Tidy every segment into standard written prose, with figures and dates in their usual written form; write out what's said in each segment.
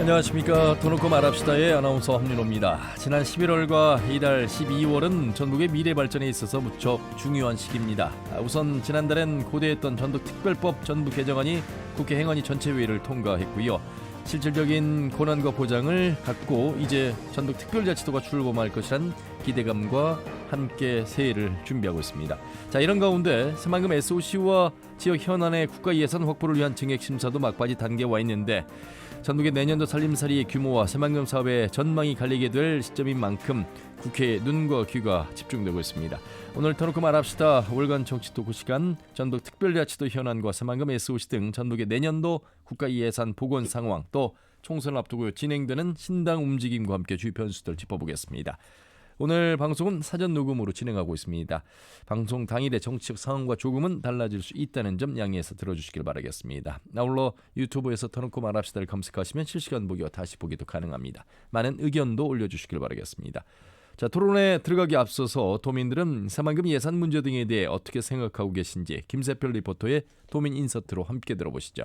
안녕하십니까. 더 말합시다의 아나운서 황윤호입니다. 지난 11월과 이달 12월은 전북의 미래 발전에 있어서 무척 중요한 시기입니다. 우선 지난달엔 고대했던 전북특별법 전부 개정안이 국회 행안위 전체회의를 통과했고요. 실질적인 권한과 보장을 갖고 이제 전북특별자치도가 출범할 것이란 기대감과 함께 새해를 준비하고 있습니다. 자, 이런 가운데 새만금 SOC와 지역 현안의 국가 예산 확보를 위한 증액 심사도 막바지 단계에 와 있는데 전북의 내년도 살림살이의 규모와 새만금 사업의 전망이 갈리게 될 시점인 만큼 국회에 눈과 귀가 집중되고 있습니다. 오늘 터놓고 말합시다. 월간 정치 토크 시간, 전북 특별자치도 현안과 새만금 SOC 등 전북의 내년도 국가 예산 복원 상황, 또 총선을 앞두고 진행되는 신당 움직임과 함께 주요 변수들 짚어보겠습니다. 오늘 방송은 사전 녹음으로 진행하고 있습니다. 방송 당일의 정치적 상황과 조금은 달라질 수 있다는 점 양해해서 들어주시길 바라겠습니다. 아울러 유튜브에서 터놓고 말합시다를 검색하시면 실시간 보기와 다시 보기도 가능합니다. 많은 의견도 올려주시길 바라겠습니다. 자, 토론에 들어가기 앞서서 도민들은 새만금 예산 문제 등에 대해 어떻게 생각하고 계신지 김세별 리포터의 도민 인서트로 함께 들어보시죠.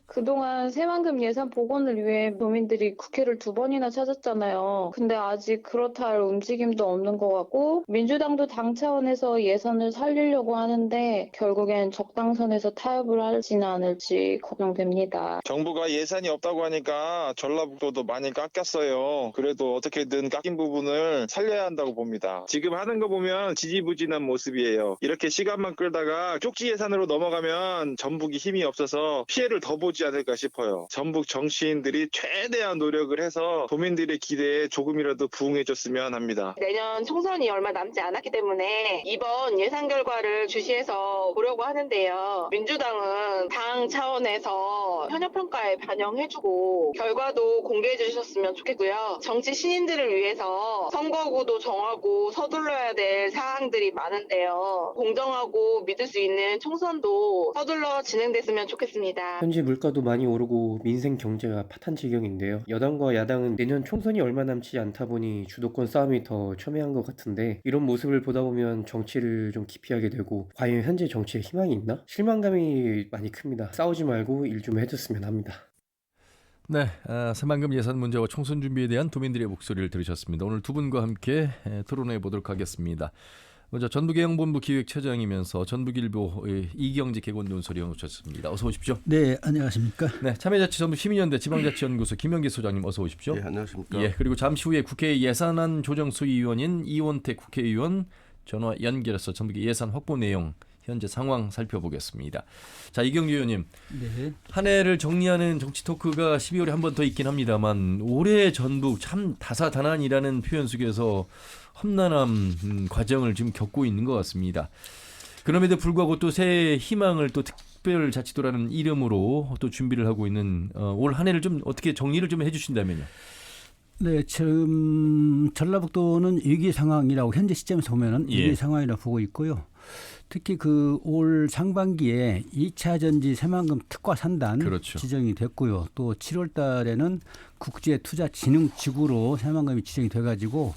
그동안 새만금 예산 복원을 위해 도민들이 국회를 2번이나 찾았잖아요. 근데 아직 그렇다 할 움직임도 없는 것 같고 민주당도 당 차원에서 예산을 살리려고 하는데 결국엔 적당선에서 타협을 할지는 않을지 걱정됩니다. 정부가 예산이 없다고 하니까 전라북도도 많이 깎였어요. 그래도 어떻게든 깎인 부분을 살려야 한다고 봅니다. 지금 하는 거 보면 지지부진한 모습이에요. 이렇게 시간만 끌다가 쪽지 예산으로 넘어가면 전북이 힘이 없어서 피해를 더 보지 않을까 싶어요. 전북 정치인들이 최대한 노력을 해서 도민들의 기대에 조금이라도 부응해줬으면 합니다. 내년 총선이 얼마 남지 않았기 때문에 이번 예산 결과를 주시해서 보려고 하는데요. 민주당은 당 차원에서 현역평가에 반영해주고 결과도 공개해 주셨으면 좋겠고요. 정치 신인들을 위해서 선거구도 정하고 서둘러야 될 사항들이 많은데요. 공정하고 믿을 수 있는 총선도 서둘러 진행됐으면 좋겠습니다. 현재 물가도 많이 오르고 민생 경제가 파탄 지경인데요. 여당과 야당은 내년 총선이 얼마 남지 않다 보니 주도권 싸움이 더 첨예한 것 같은데 이런 모습을 보다 보면 정치를 좀 기피하게 되고 과연 현재 정치에 희망이 있나? 실망감이 많이 큽니다. 싸우지 말고 일 좀 해줬으면 합니다. 네, 새만금 예산 문제와 총선 준비에 대한 도민들의 목소리를 들으셨습니다. 오늘 두 분과 함께 토론해 보도록 하겠습니다. 먼저 전북해양본부 기획처장이면서 전북일보 이경재 개건논설위 오셨습니다. 어서 오십시오. 네, 안녕하십니까. 네, 참여자치 전북 시민연대 지방자치연구소 김영기 소장님 어서 오십시오. 네, 안녕하십니까. 예, 그리고 잠시 후에 국회 예산안 조정소위원인 이원택 국회의원 전화 연결해서 전북의 예산 확보 내용 현재 상황 살펴보겠습니다. 자, 이경재 의원님, 네. 한 해를 정리하는 정치 토크가 12월에 한 번 더 있긴 합니다만 올해 전북 참 다사다난이라는 표현 속에서 험난한 과정을 지금 겪고 있는 것 같습니다. 그럼에도 불구하고 또 새해 희망을 또 특별자치도라는 이름으로 또 준비를 하고 있는 올 한 해를 좀 어떻게 정리를 좀 해주신다면요. 네, 지금 전라북도는 위기 상황이라고 현재 시점에서 보면은 예. 위기 상황이라고 보고 있고요. 특히 그 올 상반기에 2차 전지 새만금 특화 산단 그렇죠. 지정이 됐고요. 또 7월 달에는 국제투자진흥지구로 새만금이 지정이 돼가지고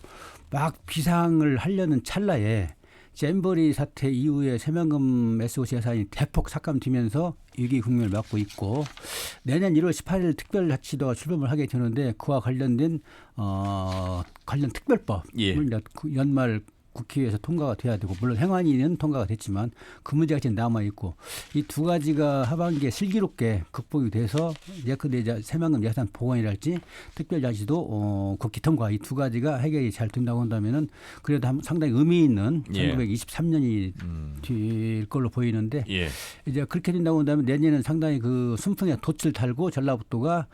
막 비상을 하려는 찰나에 잼버리 사태 이후에 새만금 SOC 예산이 대폭 삭감되면서 위기 국면을 맞고 있고 내년 1월 18일 특별자치도가 출범을 하게 되는데 그와 관련된 관련 특별법을 예. 연말 국회에서 통과가 돼야 되고 물론 행안위는 통과가 됐지만 그 문제가 지금 남아 있고 이 두 가지가 하반기에 슬기롭게 극복이 돼서 예컨대 새만금 예산 복원이랄지 특별자치도 국회 통과 이 두 가지가 해결이 잘 된다고 한다면은 그래도 상당히 의미 있는 예. 1923년이 될 걸로 보이는데 예. 이제 그렇게 된다고 한다면 내년에는 상당히 그 순풍에 돛을 달고 전라북도가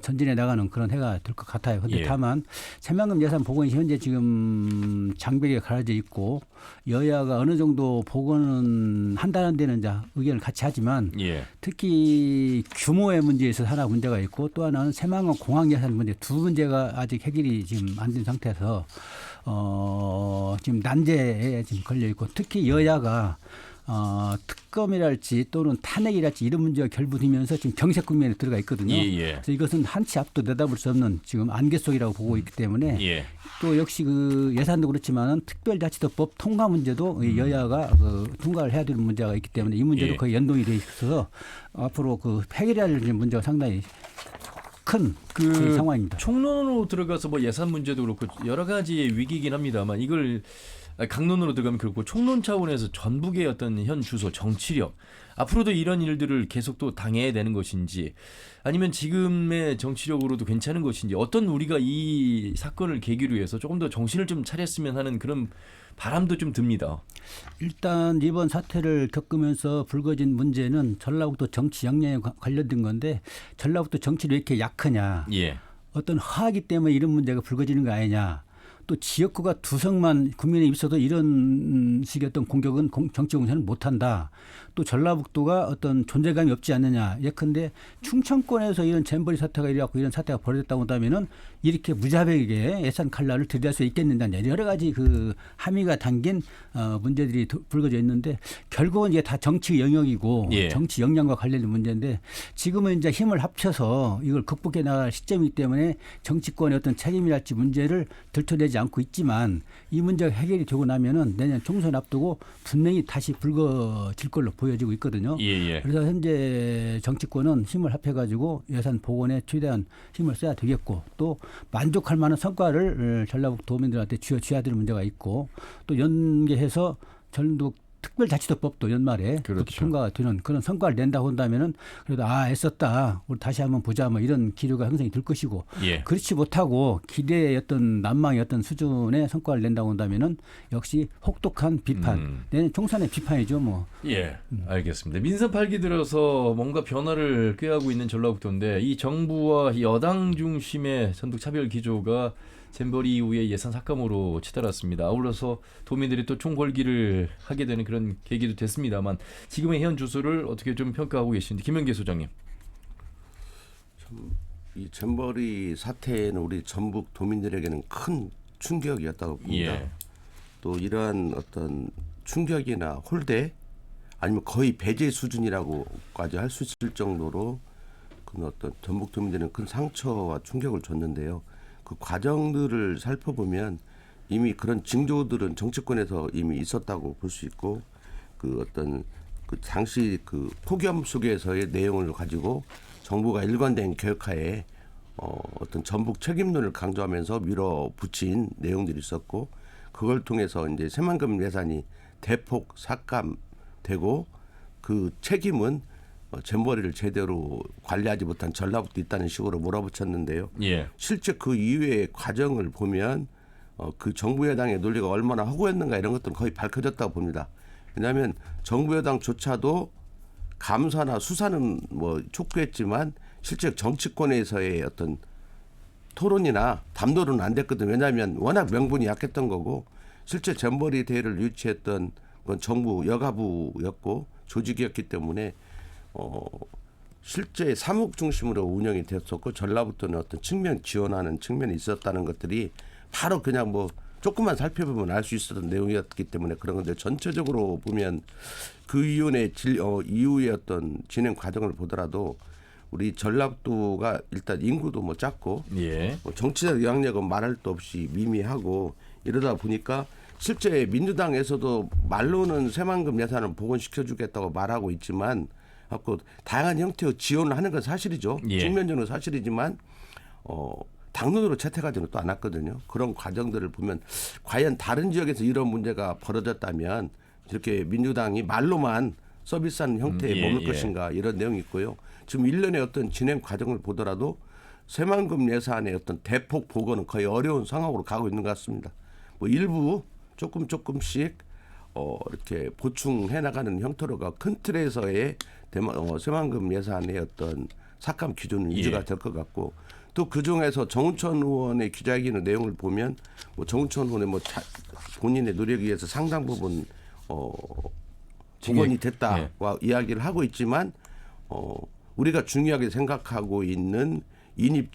전진해 나가는 그런 해가 될 것 같아요. 그런데 예. 다만 새만금 예산 복원이 현재 지금 장벽에 가려져 있고 여야가 어느 정도 복원은 한다는 데는 이제 의견을 같이 하지만 예. 특히 규모의 문제에서 하나 문제가 있고 또 하나는 새만금 공항 예산 문제 두 문제가 아직 해결이 지금 안 된 상태에서 지금 난제에 지금 걸려 있고 특히 여야가 특검이랄지 또는 탄핵이랄지 이런 문제가 결부되면서 지금 경색 국면에 들어가 있거든요. 예. 그래서 이것은 한치 앞도 내다볼 수 없는 지금 안개 속이라고 보고 있기 때문에 예. 또 역시 그 예산도 그렇지만은 특별자치도법 통과 문제도 여야가 그 통과를 해야 되는 문제가 있기 때문에 이 문제도 예. 거의 연동이 돼 있어서 앞으로 그 해결해야 될 문제가 상당히 큰 그 상황입니다. 총론으로 들어가서 뭐 예산 문제도 그렇고 여러 가지의 위기이긴 합니다만 이걸 강론으로 들어가면 그렇고 총론 차원에서 전북의 어떤 현 주소 정치력 앞으로도 이런 일들을 계속 또 당해야 되는 것인지 아니면 지금의 정치력으로도 괜찮은 것인지 어떤 우리가 이 사건을 계기로 해서 조금 더 정신을 좀 차렸으면 하는 그런 바람도 좀 듭니다. 일단 이번 사태를 겪으면서 불거진 문제는 전라북도 정치 역량에 관련된 건데 전라북도 정치를 왜 이렇게 약하냐. 예. 어떤 화하기 때문에 이런 문제가 불거지는 거 아니냐. 또 지역구가 두석만 국민에 있어도 이런 식의 어떤 공격은 정치 공세는 못한다. 또 전라북도가 어떤 존재감이 없지 않느냐. 예컨대 충청권에서 이런 잼버리 사태가 일어났고 이런 사태가 벌어졌다고 한다면은 이렇게 무자백에 예산 칼날을 들이댈 수 있겠느냐. 여러 가지 그 함의가 담긴 문제들이 불거져 있는데 결국은 이게 다 정치 영역이고 예. 정치 역량과 관련된 문제인데 지금은 이제 힘을 합쳐서 이걸 극복해 나갈 시점이기 때문에 정치권의 어떤 책임이랄지 문제를 들춰내지 않고 있지만 이 문제가 해결이 되고 나면은 내년 총선 앞두고 분명히 다시 불거질 걸로 보여지고 있거든요. 예. 그래서 현재 정치권은 힘을 합해가지고 예산 복원에 최대한 힘을 써야 되겠고 또 만족할 만한 성과를 전라북도민들한테 쥐어야 될 문제가 있고 또 연계해서 전북 특별자치도법도 연말에 그렇죠. 통과가 되는 그런 성과를 낸다고 한다면은 그래도 애썼다 우리 다시 한번 보자 뭐 이런 기류가 형성이 될 것이고 예. 그렇지 못하고 기대의 어떤 난망의 어떤 수준의 성과를 낸다고 한다면은 역시 혹독한 비판 내년 총선의 비판이죠 뭐. 예, 알겠습니다. 민선 8기 들어서 뭔가 변화를 꾀하고 있는 전라북도인데 이 정부와 여당 중심의 전북 차별 기조가 잼버리 이후에 예산 삭감으로 치달았습니다. 아울러서 도민들이 또 총궐기를 하게 되는 그런 계기도 됐습니다만 지금의 현 주소를 어떻게 좀 평가하고 계신지 김현계 소장님. 이 잼버리 사태는 우리 전북 도민들에게는 큰 충격이었다고 봅니다. 예. 또 이러한 어떤 충격이나 홀대 아니면 거의 배제 수준이라고까지 할 수 있을 정도로 그 어떤 전북 도민들은 큰 상처와 충격을 줬는데요. 그 과정들을 살펴보면 이미 그런 징조들은 정치권에서 이미 있었다고 볼 수 있고 그 어떤 그 당시 그 폭염 속에서의 내용을 가지고 정부가 일관된 계획하에 어떤 전북 책임론을 강조하면서 밀어붙인 내용들이 있었고 그걸 통해서 이제 새만금 예산이 대폭 삭감되고 그 책임은 잼버리를 제대로 관리하지 못한 전라북도 있다는 식으로 몰아붙였는데요. 예. 실제 그 이후의 과정을 보면 그 정부 여당의 논리가 얼마나 허구했는가 이런 것들은 거의 밝혀졌다고 봅니다. 왜냐하면 정부 여당조차도 감사나 수사는 뭐 촉구했지만 실제 정치권에서의 어떤 토론이나 담론은 안 됐거든요. 왜냐하면 워낙 명분이 약했던 거고 실제 잼버리 대회를 유치했던 건 정부 여가부였고 조직이었기 때문에 실제 사목 중심으로 운영이 됐었고 전라북도는 어떤 측면 지원하는 측면이 있었다는 것들이 바로 그냥 뭐 조금만 살펴보면 알 수 있었던 내용이었기 때문에 그런 건데 전체적으로 보면 그 이후의 어떤 진행 과정을 보더라도 우리 전라북도가 일단 인구도 뭐 작고 예. 뭐 정치적 영향력은 말할 것 없이 미미하고 이러다 보니까 실제 민주당에서도 말로는 새만금 예산을 복원시켜주겠다고 말하고 있지만 다양한 형태의 지원을 하는 건 사실이죠. 예. 측면적으로 사실이지만 당론으로 채택하지는 또 않았거든요. 그런 과정들을 보면 과연 다른 지역에서 이런 문제가 벌어졌다면 이렇게 민주당이 말로만 서비스하는 형태에 머물 것인가 이런 내용이 있고요. 지금 1년의 어떤 진행 과정을 보더라도 새만금 예산의 어떤 대폭 복원은 거의 어려운 상황으로 가고 있는 것 같습니다. 뭐 일부 조금씩 이렇게 보충해 나가는 형태로가 큰 틀에서의 새만금 예산의 어떤 삭감 기준은 유지가 될 것 같고 또 그 중에서 정운천 의원의 기자회견의 내용을 보면 뭐 정운천 의원의 뭐 본인의 노력에 의해서 상당 부분 복원이 됐다와 이야기를 하고 있지만 우리가 중요하게 생각하고 있는 인입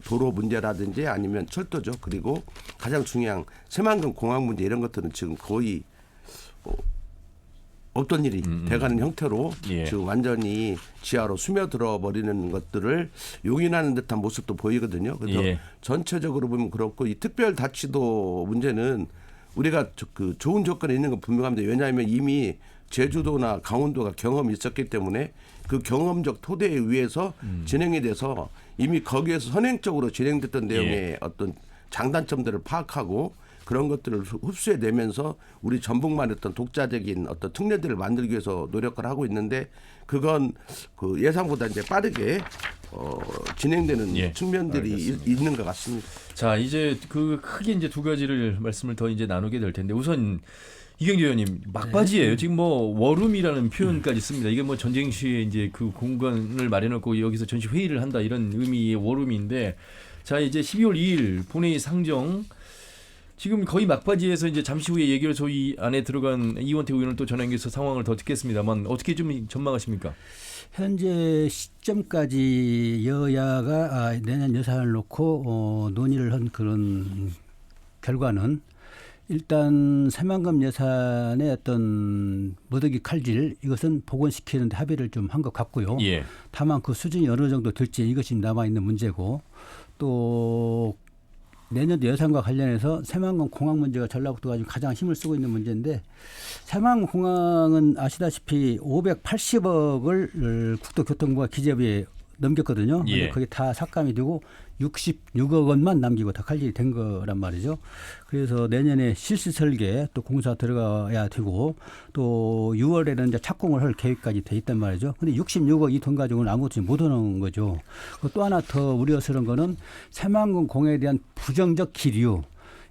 도로 문제라든지 아니면 철도죠. 그리고 가장 중요한 새만금 공항 문제 이런 것들은 지금 거의 없던 일이 돼가는 형태로 지금 완전히 지하로 스며들어 버리는 것들을 용인하는 듯한 모습도 보이거든요. 그래서 전체적으로 보면 그렇고 이 특별자치도 문제는 우리가 그 좋은 조건에 있는 건 분명합니다. 왜냐하면 이미 제주도나 강원도가 경험이 있었기 때문에 그 경험적 토대에 의해서 진행이 돼서 이미 거기에서 선행적으로 진행됐던 내용의 어떤 장단점들을 파악하고 그런 것들을 흡수해내면서 우리 전북만 어떤 독자적인 어떤 특례들을 만들기 위해서 노력을 하고 있는데 그건 그 예상보다 이제 빠르게 진행되는 측면들이 있는 것 같습니다. 자, 이제 그 크게 이제 두 가지를 말씀을 더 이제 나누게 될 텐데 우선 이경재 의원님 막바지예요. 지금 뭐 워룸이라는 표현까지 씁니다. 이게 뭐 전쟁 시에 이제 그 공간을 마련하고 여기서 전시 회의를 한다 이런 의미의 워룸인데 자 이제 12월 2일 본회의 상정 지금 거의 막바지에서 이제 잠시 후에 예결 소위 안에 들어간 이원택 의원을 또 전화해서 상황을 더 듣겠습니다만 어떻게 좀 전망하십니까? 현재 시점까지 여야가 내년 예산을 놓고 논의를 한 그런 결과는 일단 새만금 예산의 어떤 무더기 칼질 이것은 복원시키는데 합의를 좀 한 것 같고요. 예. 다만 그 수준이 어느 정도 될지 이것이 남아있는 문제고 또 내년도 예산과 관련해서 새만금 공항 문제가 전라북도가 지금 가장 힘을 쓰고 있는 문제인데 새만금 공항은 아시다시피 580억을 국토교통부가 기재부에 넘겼거든요. 예. 근데 그게 다 삭감이 되고 66억 원만 남기고 다 칼질이 된 거란 말이죠. 그래서 내년에 실시 설계 또 공사 들어가야 되고 또 6월에는 이제 착공을 할 계획까지 돼 있단 말이죠. 근데 66억 이 돈 가지고는 아무것도 못 하는 거죠. 또 하나 더 우려스러운 거는 새만금 공항에 대한 부정적 기류.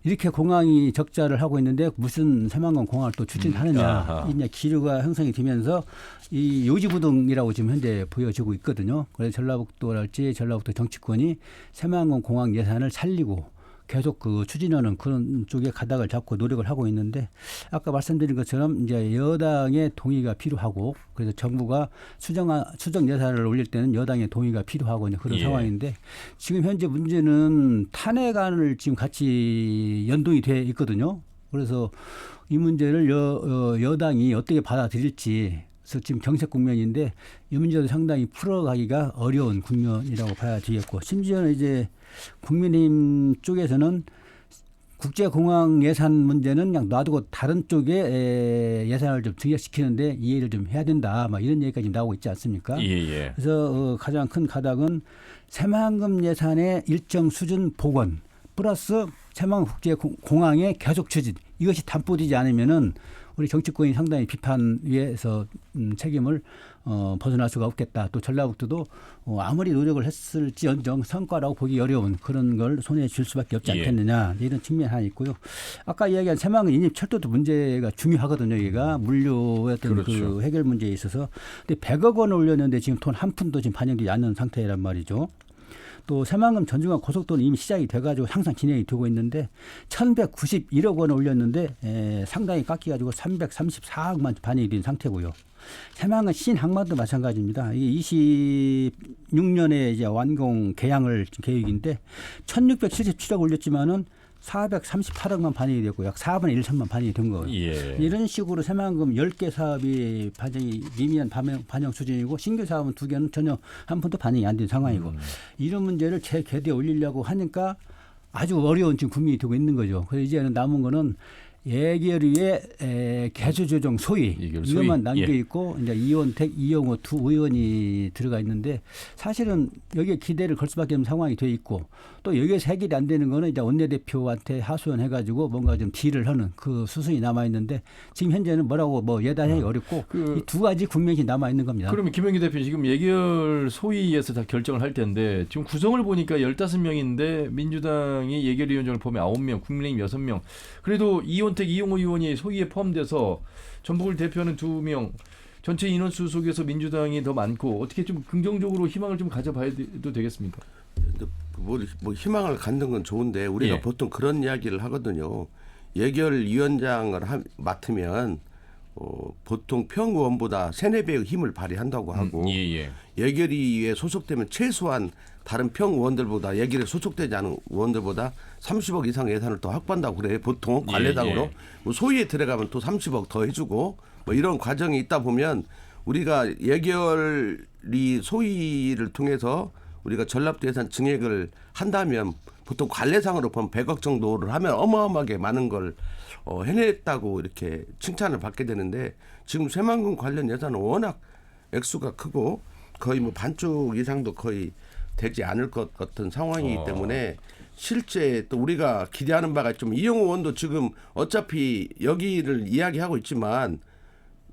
이렇게 공항이 적자를 하고 있는데 무슨 새만금 공항을 또 추진하느냐. 이제 기류가 형성이 되면서 이 요지부동이라고 지금 현재 보여지고 있거든요. 그래서 전라북도랄지 전라북도 정치권이 새만금 공항 예산을 살리고 계속 그 추진하는 그런 쪽에 가닥을 잡고 노력을 하고 있는데 아까 말씀드린 것처럼 이제 여당의 동의가 필요하고 그래서 정부가 수정 예산을 올릴 때는 여당의 동의가 필요하고 그런 상황인데 지금 현재 문제는 탄핵안을 지금 같이 연동이 돼 있거든요. 그래서 이 문제를 여당이 어떻게 받아들일지 그래서 지금 경색 국면인데 이 문제도 상당히 풀어가기가 어려운 국면이라고 봐야 되겠고 심지어는 이제 국민의힘 쪽에서는 국제공항 예산 문제는 그냥 놔두고 다른 쪽에 예산을 좀 증액시키는데 이해를 좀 해야 된다. 막 이런 얘기가 지금 나오고 있지 않습니까? 예. 그래서 가장 큰 가닥은 새만금 예산의 일정 수준 복원 플러스 새만금 국제공항의 계속 추진 이것이 담보되지 않으면은 우리 정치권이 상당히 비판 위에서 책임을 벗어날 수가 없겠다. 또 전라북도도 아무리 노력을 했을지언정 성과라고 보기 어려운 그런 걸 손에 쥘 수밖에 없지 않겠느냐. 이런 측면이 하나 있고요. 아까 이야기한 새만금 인입 철도도 문제가 중요하거든요. 여기가 물류의 어떤 그렇죠. 그 해결 문제에 있어서. 근데 100억 원을 올렸는데 지금 돈 한 푼도 지금 반영되지 않는 상태란 말이죠. 또 새만금 전중앙 고속도로는 이미 시작이 돼가지고 항상 진행이 되고 있는데 1191억 원을 올렸는데 상당히 깎여가지고 334억만 반영이 된 상태고요. 새만금 신항만도 마찬가지입니다. 이게 26년에 이제 완공 개항을 계획인데 1677억 올렸지만은 438억만 반영이 됐고 약 4분의 1, 3만 반영이 된 거예요. 이런 식으로 새만금 10개 사업이 반영이 미미한 반영 수준이고 신규 사업은 2개는 전혀 한 푼도 반영이 안 된 상황이고 이런 문제를 제 궤도에 올리려고 하니까 아주 어려운 지금 국면이 되고 있는 거죠. 그래서 이제는 남은 거는 예결위의 개수조정 소위 이것만 남겨 있고 이제 이원택, 이영호 두 의원이 들어가 있는데 사실은 여기에 기대를 걸 수밖에 없는 상황이 돼 있고 또 여기에서 해결이 안 되는 거는 이제 원내대표한테 하소연해가지고 뭔가 좀 딜을 하는 그 수순이 남아 있는데 지금 현재는 뭐라고 뭐 예단하기 어렵고 이 두 가지 국면이 남아 있는 겁니다. 그러면 김영기 대표님 지금 예결 소위에서 다 결정을 할 텐데 지금 구성을 보니까 15명인데 민주당이 예결위원장을 보면 9명, 국민의힘 6명. 그래도 이원택, 이용호 의원이 소위에 포함돼서 전북을 대표하는 2명. 전체 인원수 속에서 민주당이 더 많고 어떻게 좀 긍정적으로 희망을 좀 가져봐야도 되겠습니까? 뭐 희망을 갖는 건 좋은데 우리가 보통 그런 이야기를 하거든요. 예결위원장을 맡으면 보통 평의원보다 3-4배의 힘을 발휘한다고 하고 예결위에 소속되면 최소한 다른 평의원들보다 예결위에 소속되지 않은 의원들보다 30억 이상 예산을 더 확보한다고 그래요. 보통 관례당으로. 뭐 소위에 들어가면 또 30억 더 해주고 뭐 이런 과정이 있다 보면 우리가 예결위 소위를 통해서 우리가 전라북도 예산 증액을 한다면 보통 관례상으로 보면 100억 정도를 하면 어마어마하게 많은 걸 해냈다고 이렇게 칭찬을 받게 되는데 지금 새만금 관련 예산은 워낙 액수가 크고 거의 뭐 반쪽 이상도 거의 되지 않을 것 같은 상황이기 때문에 실제 또 우리가 기대하는 바가 좀 이영호 의원도 지금 어차피 여기를 이야기하고 있지만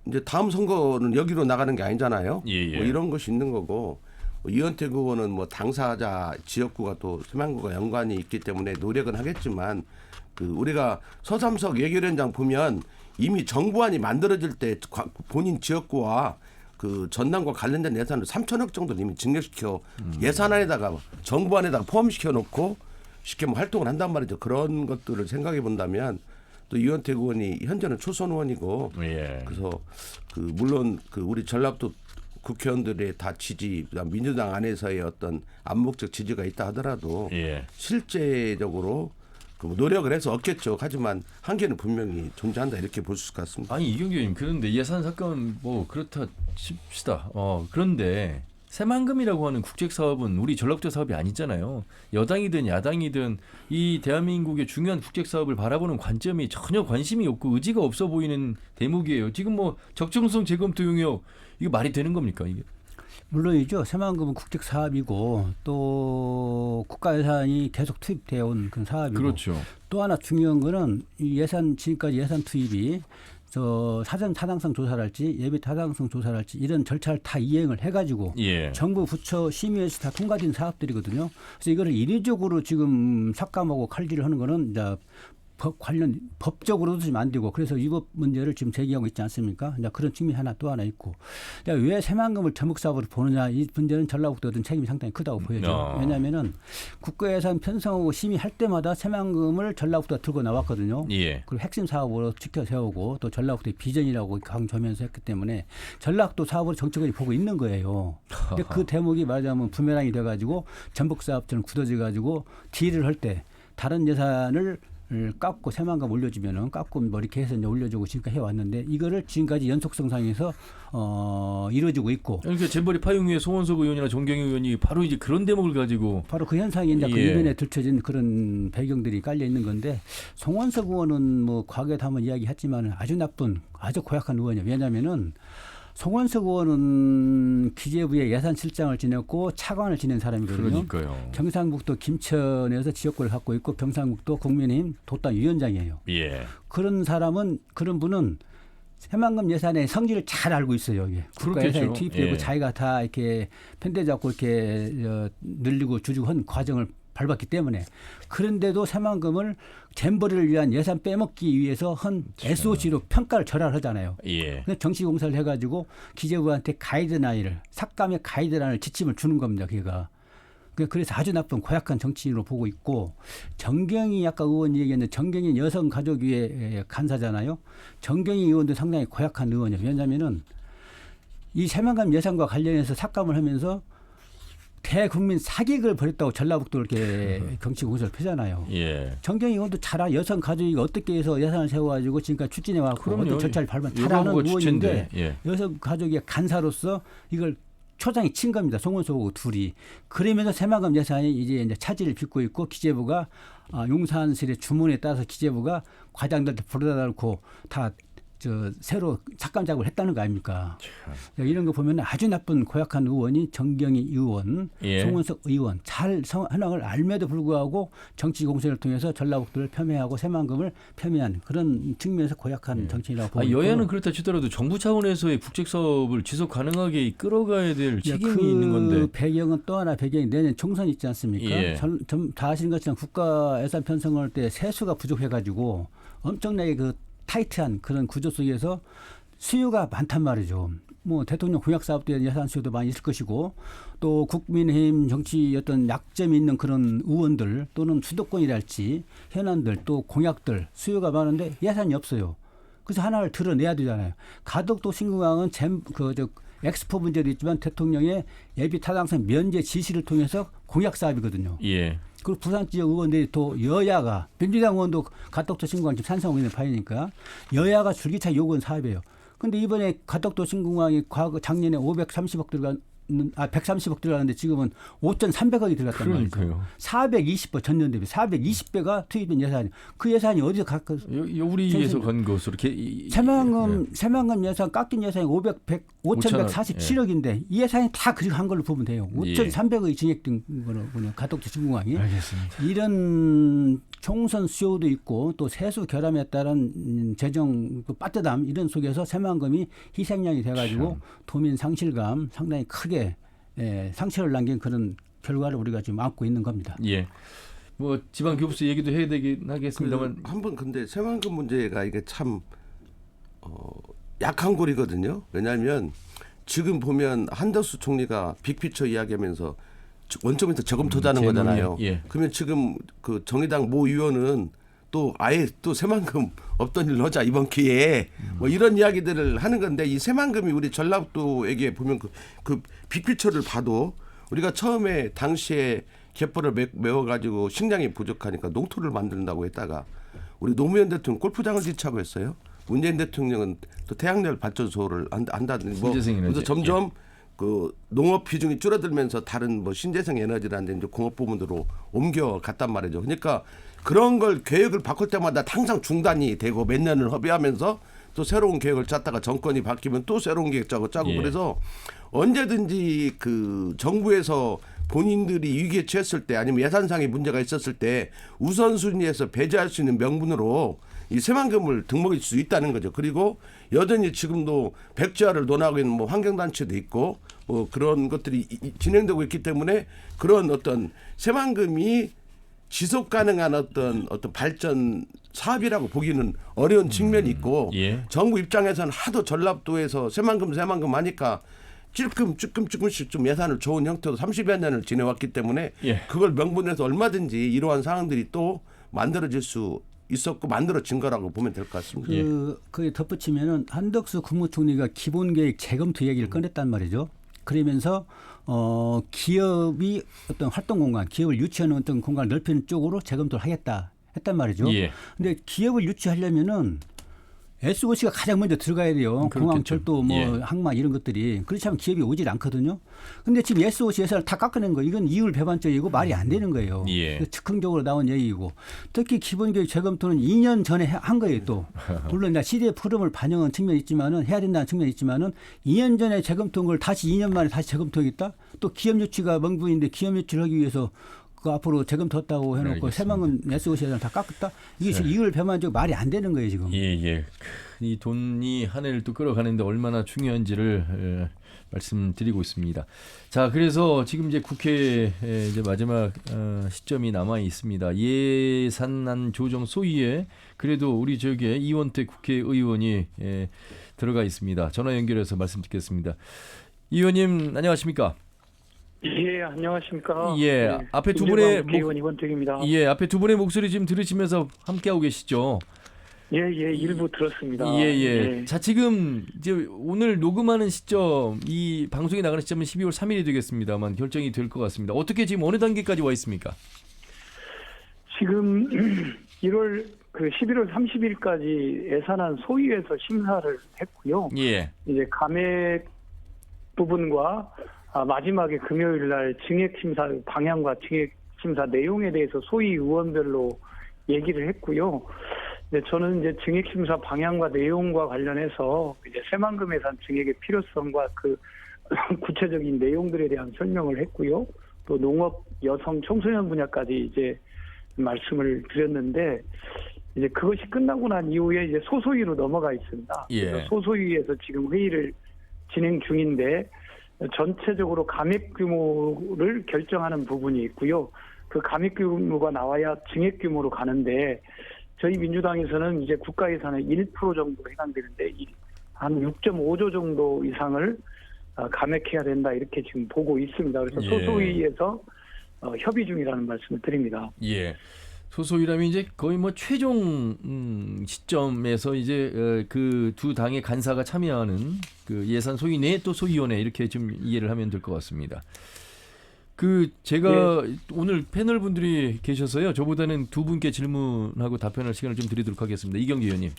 이제 다음 선거는 여기로 나가는 게 아니잖아요. 예. 뭐 이런 것이 있는 거고 이현택 의원은 뭐 당사자 지역구가 또 새만금과 연관이 있기 때문에 노력은 하겠지만 그 우리가 서삼석 예결위원장 보면 이미 정부안이 만들어질 때 본인 지역구와 그 전남과 관련된 예산을 3천억 정도를 이미 증액시켜 예산안에다가 정부안에다가 포함시켜 놓고 쉽게 뭐 활동을 한단 말이죠. 그런 것들을 생각해 본다면 또 이현택 의원이 현재는 초선 의원이고 그래서 그 물론 그 우리 전라도 국회의원들의 다 지지, 그다음 민주당 안에서의 어떤 암묵적 지지가 있다 하더라도 실제적으로 그 노력을 해서 얻겠죠. 하지만 한계는 분명히 존재한다 이렇게 볼 수 있을 것 같습니다. 아니 이경규 의원님 그런데 예산 사건 뭐 그렇다 칩시다. 그런데 새만금이라고 하는 국책 사업은 우리 전라북도 사업이 아니잖아요. 여당이든 야당이든 이 대한민국의 중요한 국책 사업을 바라보는 관점이 전혀 관심이 없고 의지가 없어 보이는 대목이에요. 지금 뭐 적정성 재검토 용역 이게 말이 되는 겁니까 이게? 물론이죠. 새만금은 국책 사업이고 또 국가 예산이 계속 투입되어 온 그런 사업이고 그렇죠. 또 하나 중요한 거는 이 예산 지금까지 예산 투입이 저 사전 타당성 조사랄지 예비 타당성 조사랄지 이런 절차를 다 이행을 해가지고 정부 부처 심의에서 다 통과된 사업들이거든요. 그래서 이거를 인위적으로 지금 삭감하고 칼질을 하는 거는 이제 관련 법적으로도 지금 안 되고 그래서 위법 문제를 지금 제기하고 있지 않습니까? 이제 그런 측면이 또 하나 있고 왜 새만금을 전목 사업으로 보느냐 이 문제는 전라북도든 책임이 상당히 크다고 보여져요. 왜냐하면은 국가예산 편성하고 심의할 때마다 새만금을 전라북도가 들고 나왔거든요. 그리고 핵심 사업으로 지켜 세우고 또 전라북도의 비전이라고 강조하면서 했기 때문에 전라북도 사업으로 정책을 보고 있는 거예요. 근데 그 대목이 말하자면 부메랑이 돼가지고 전복 사업처럼 굳어져가지고 딜을 할 때 다른 예산을 깎고 새만금 올려주면은 깎고 뭐 이렇게 해서 이제 올려주고 지금까지 해왔는데 이거를 지금까지 연속성상에서 이루어지고 있고. 그러니까 잼버리 파용위의 송원석 의원이나 정경희 의원이 바로 이제 그런 대목을 가지고 바로 그 현상이 이제 그 이면에 들춰진 그런 배경들이 깔려 있는 건데 송원석 의원은 뭐 과거에도 한번 이야기했지만 아주 나쁜 아주 고약한 의원이에요. 왜냐하면은 송원석 의원은 기재부의 예산실장을 지냈고 차관을 지낸 사람이거든요. 그러니까요. 경상북도 김천에서 지역구를 갖고 있고 경상북도 국민의힘 도당 위원장이에요. 그런 사람은 그런 분은 새만금 예산의 성질을 잘 알고 있어요. 국가 예산에 투입되고 자기가 다 이렇게 편대 잡고 이렇게 늘리고 줄이고 한 과정을 밟았기 때문에 그런데도 새만금을 잼버리를 위한 예산 빼먹기 위해서 한 SOC로 평가를 절하를 하잖아요. 정치공사를 해가지고 기재부한테 가이드라인을 삭감의 가이드라인을 지침을 주는 겁니다. 걔가. 그래서 아주 나쁜 고약한 정치인으로 보고 있고 정경희 아까 의원이 얘기했는데 정경희 여성가족위의 간사잖아요. 정경희 의원도 상당히 고약한 의원이에요. 왜냐하면은 이 새만금 예산과 관련해서 삭감을 하면서 대국민 사기극을 벌였다고 전라북도 이렇게 정치 공세를 펴잖아요. 정경희 의원도 잘 여성 가족이 어떻게 해서 예산을 세워가지고 지금까지 추진해 왔고 어떤 절차를 밟으면 잘 아는 의원인데 여성 가족의 간사로서 이걸 초장이 친 겁니다. 송원석하고 둘이. 그러면서 새만금 예산이 이제 차질을 빚고 있고 기재부가 용산실의 주문에 따라서 기재부가 과장들한테 불러다 놓고 다 새로 삭감 작업을 했다는 거 아닙니까? 이런 거 보면 아주 나쁜 고약한 의원이 정경희 의원, 송원석 의원 잘 현황을 알면에도 불구하고 정치 공세를 통해서 전라북도를 폄훼하고 새만금을 폄훼한 그런 측면에서 고약한 정치인이라고 보고 있고. 여야는 그렇다 치더라도 정부 차원에서의 국책 사업을 지속 가능하게 끌어가야 될 책임이 있는 건데. 그 배경은 또 하나 배경이 내년 총선이 있지 않습니까? 다 아시는 것처럼 국가 예산 편성할 때 세수가 부족해가지고 엄청나게 그 타이트한 그런 구조 속에서 수요가 많단 말이죠. 뭐 대통령 공약 사업도 예산 수요도 많이 있을 것이고 또 국민의힘 정치 어떤 약점이 있는 그런 의원들 또는 수도권이랄지 현안들 또 공약들 수요가 많은데 예산이 없어요. 그래서 하나를 드러내야 되잖아요. 가덕도 신공항은 엑스포 문제도 있지만 대통령의 예비 타당성 면제 지시를 통해서 공약 사업이거든요. 그리고 부산 지역 의원들이 또 여야가 민주당 의원도 가덕도 신공항 지금 찬성하고 있는 파이니까 여야가 줄기차게 요구한 사업이에요. 그런데 이번에 가덕도 신공항이 작년에 530억 들어간 130억 들어가는데 지금은 5,300억이 들어갔단 말이죠. 그러니까요. 420배 전년 대비 420배가 투입된 예산이 그 예산이 어디서 갖고 우리에서 건 것으로 이렇게 새만금 예산 깎인 예산이 5,147억인데 이 예산이 다 그렇게 한 걸로 보면 돼요. 5,300억이 증액된 거로 보면 가덕도 중공항이 알겠습니다. 이런 총선 수요도 있고 또 세수 결함에 따른 재정 또 빠뜨담 이런 속에서 새만금이 희생양이 돼가지고 도민 상실감 상당히 크게 상처를 남긴 그런 결과를 우리가 지금 안고 있는 겁니다. 예. 뭐 지방 교부세 얘기도 해야 되긴 하겠습니다만 한번 근데 새만금 문제가 이게 참 약한 골이거든요. 왜냐하면 지금 보면 한덕수 총리가 빅피처 이야기하면서 원점에서 저금토자는 거잖아요. 예. 그러면 지금 그 정의당 모 의원은 또 아예 또 새만금 없던 일로 하자 이번 기회에 뭐 이런 이야기들을 하는 건데 이 새만금이 우리 전라도에게 보면 그 빅피처를 봐도 우리가 처음에 당시에 갯벌을 메워가지고 식량이 부족하니까 농토를 만든다고 했다가 우리 노무현 대통령 골프장을 지차고 했어요. 문재인 대통령은 또 태양열 발전소를 한다든지 뭐 그래서 점점 그 농업 비중이 줄어들면서 다른 뭐 신재생 에너지라는 이제 공업 부문으로 옮겨갔단 말이죠. 그러니까 그런 걸 계획을 바꿀 때마다 항상 중단이 되고 몇 년을 허비하면서 또 새로운 계획을 짰다가 정권이 바뀌면 또 새로운 계획 짜고 그래서 언제든지 그 정부에서 본인들이 위기에 처했을 때 아니면 예산상의 문제가 있었을 때 우선순위에서 배제할 수 있는 명분으로 이 새만금을 등록일 수 있다는 거죠. 그리고 여전히 지금도 백지화를 논하고 있는 뭐 환경단체도 있고 뭐 그런 것들이 진행되고 있기 때문에 그런 어떤 새만금이 지속 가능한 어떤 발전 사업이라고 보기는 어려운 측면이 있고 정부 입장에서는 하도 전라도에서 새만금 하니까 조금씩 좀 예산을 좋은 형태로 30여 년을 지내왔기 때문에 그걸 명분해서 얼마든지 이러한 상황들이 또 만들어질 수 있었고 만들어진 거라고 보면 될 것 같습니다. 거기에 덧붙이면은 한덕수 국무총리가 기본계획 재검토 얘기를 꺼냈단 말이죠. 그러면서 기업이 어떤 활동 공간, 기업을 유치하는 어떤 공간을 넓히는 쪽으로 재검토를 하겠다 했단 말이죠. 근데 기업을 유치하려면은 SOC가 가장 먼저 들어가야 돼요. 공항, 철도, 뭐 항만 이런 것들이. 그렇지 않으면 기업이 오질 않거든요. 근데 지금 SOC 예산을 다 깎아낸 거 이건 이율 배반적이고 말이 안 되는 거예요. 즉흥적으로 나온 얘기이고 특히 기본계획 재검토는 2년 전에 한 거예요. 또 물론 시대의 흐름을 반영한 측면이 있지만은 해야 된다는 측면이 있지만은 2년 전에 재검토한 걸 다시 2년 만에 다시 재검토하겠다. 또 기업 유치가 명분인데 기업 유치를 하기 위해서 그 앞으로 재검토했다고 해놓고 새만금 SOC 예산을 다 깎았다. 이게 이율 배반적 말이 안 되는 거예요 지금. 이 돈이 하늘을 또 끌어가는데 얼마나 중요한지를 말씀드리고 있습니다. 자, 그래서 지금 이제 국회 이제 마지막 시점이 남아 있습니다. 예산안 조정 소위에 그래도 우리 저기에 이원택 국회의원이 들어가 있습니다. 전화 연결해서 말씀 듣겠습니다. 이 의원님 안녕하십니까? 예, 안녕하십니까? 앞에 두 분의 이원택입니다. 앞에 두 분의 목소리 지금 들으시면서 함께하고 계시죠? 일부 들었습니다. 자, 지금 이제 오늘 녹음하는 시점, 이 방송이 나가는 시점은 12월 3일이 되겠습니다만 결정이 될 것 같습니다. 어떻게 지금 어느 단계까지 와 있습니까? 지금 11월 30일까지 예산안 소위에서 심사를 했고요. 이제 감액 부분과 마지막에 금요일 날 증액 심사 방향과 증액 심사 내용에 대해서 소위 의원별로 얘기를 했고요. 저는 이제 증액 심사 방향과 내용과 관련해서 이제 새만금 예산 증액의 필요성과 그 구체적인 내용들에 대한 설명을 했고요. 또 농업, 여성, 청소년 분야까지 이제 말씀을 드렸는데 이제 그것이 끝나고 난 이후에 이제 소소위로 넘어가 있습니다. 그래서 소소위에서 지금 회의를 진행 중인데 전체적으로 감액 규모를 결정하는 부분이 있고요. 그 감액 규모가 나와야 증액 규모로 가는데 저희 민주당에서는 이제 국가 예산의 1% 정도 해당되는데 한 6.5조 정도 이상을 감액해야 된다 이렇게 지금 보고 있습니다. 그래서 소소위에서 협의 중이라는 말씀을 드립니다. 소소위라면 이제 거의 뭐 최종 시점에서 이제 그 두 당의 간사가 참여하는 그 예산 소위 내 또 소위원회 이렇게 좀 이해를 하면 될 것 같습니다. 제가 오늘 패널 분들이 계셔서요. 저보다는 두 분께 질문하고 답변할 시간을 좀 드리도록 하겠습니다. 이경재 의원님.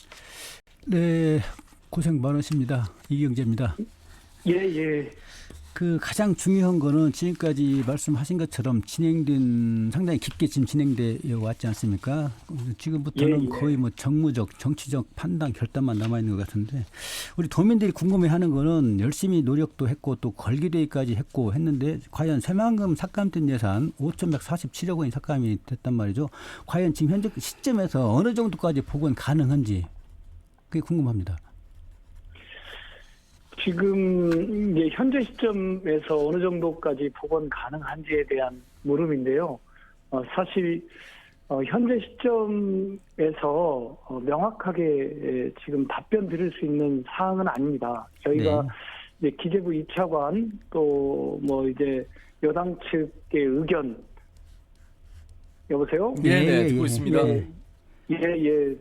네, 고생 많으십니다. 이경재입니다. 그 가장 중요한 거는 지금까지 말씀하신 것처럼 상당히 깊게 지금 진행되어 왔지 않습니까? 지금부터는 예. 거의 뭐 정무적, 정치적 판단, 결단만 남아있는 것 같은데 우리 도민들이 궁금해하는 거는 열심히 노력도 했고 또 걸기대회까지 했고 했는데 과연 새만금 삭감된 예산 5,147억 원이 삭감이 됐단 말이죠. 과연 지금 현재 시점에서 어느 정도까지 복원 가능한지 그게 궁금합니다. 지금 이제 현재 시점에서 어느 정도까지 복원 가능한지에 대한 물음인데요. 사실 현재 시점에서 명확하게 지금 답변 드릴 수 있는 사항은 아닙니다. 저희가 이제 기재부 2차관 또 뭐 이제 여당 측의 의견 여보세요? 네, 듣고 있습니다. 예.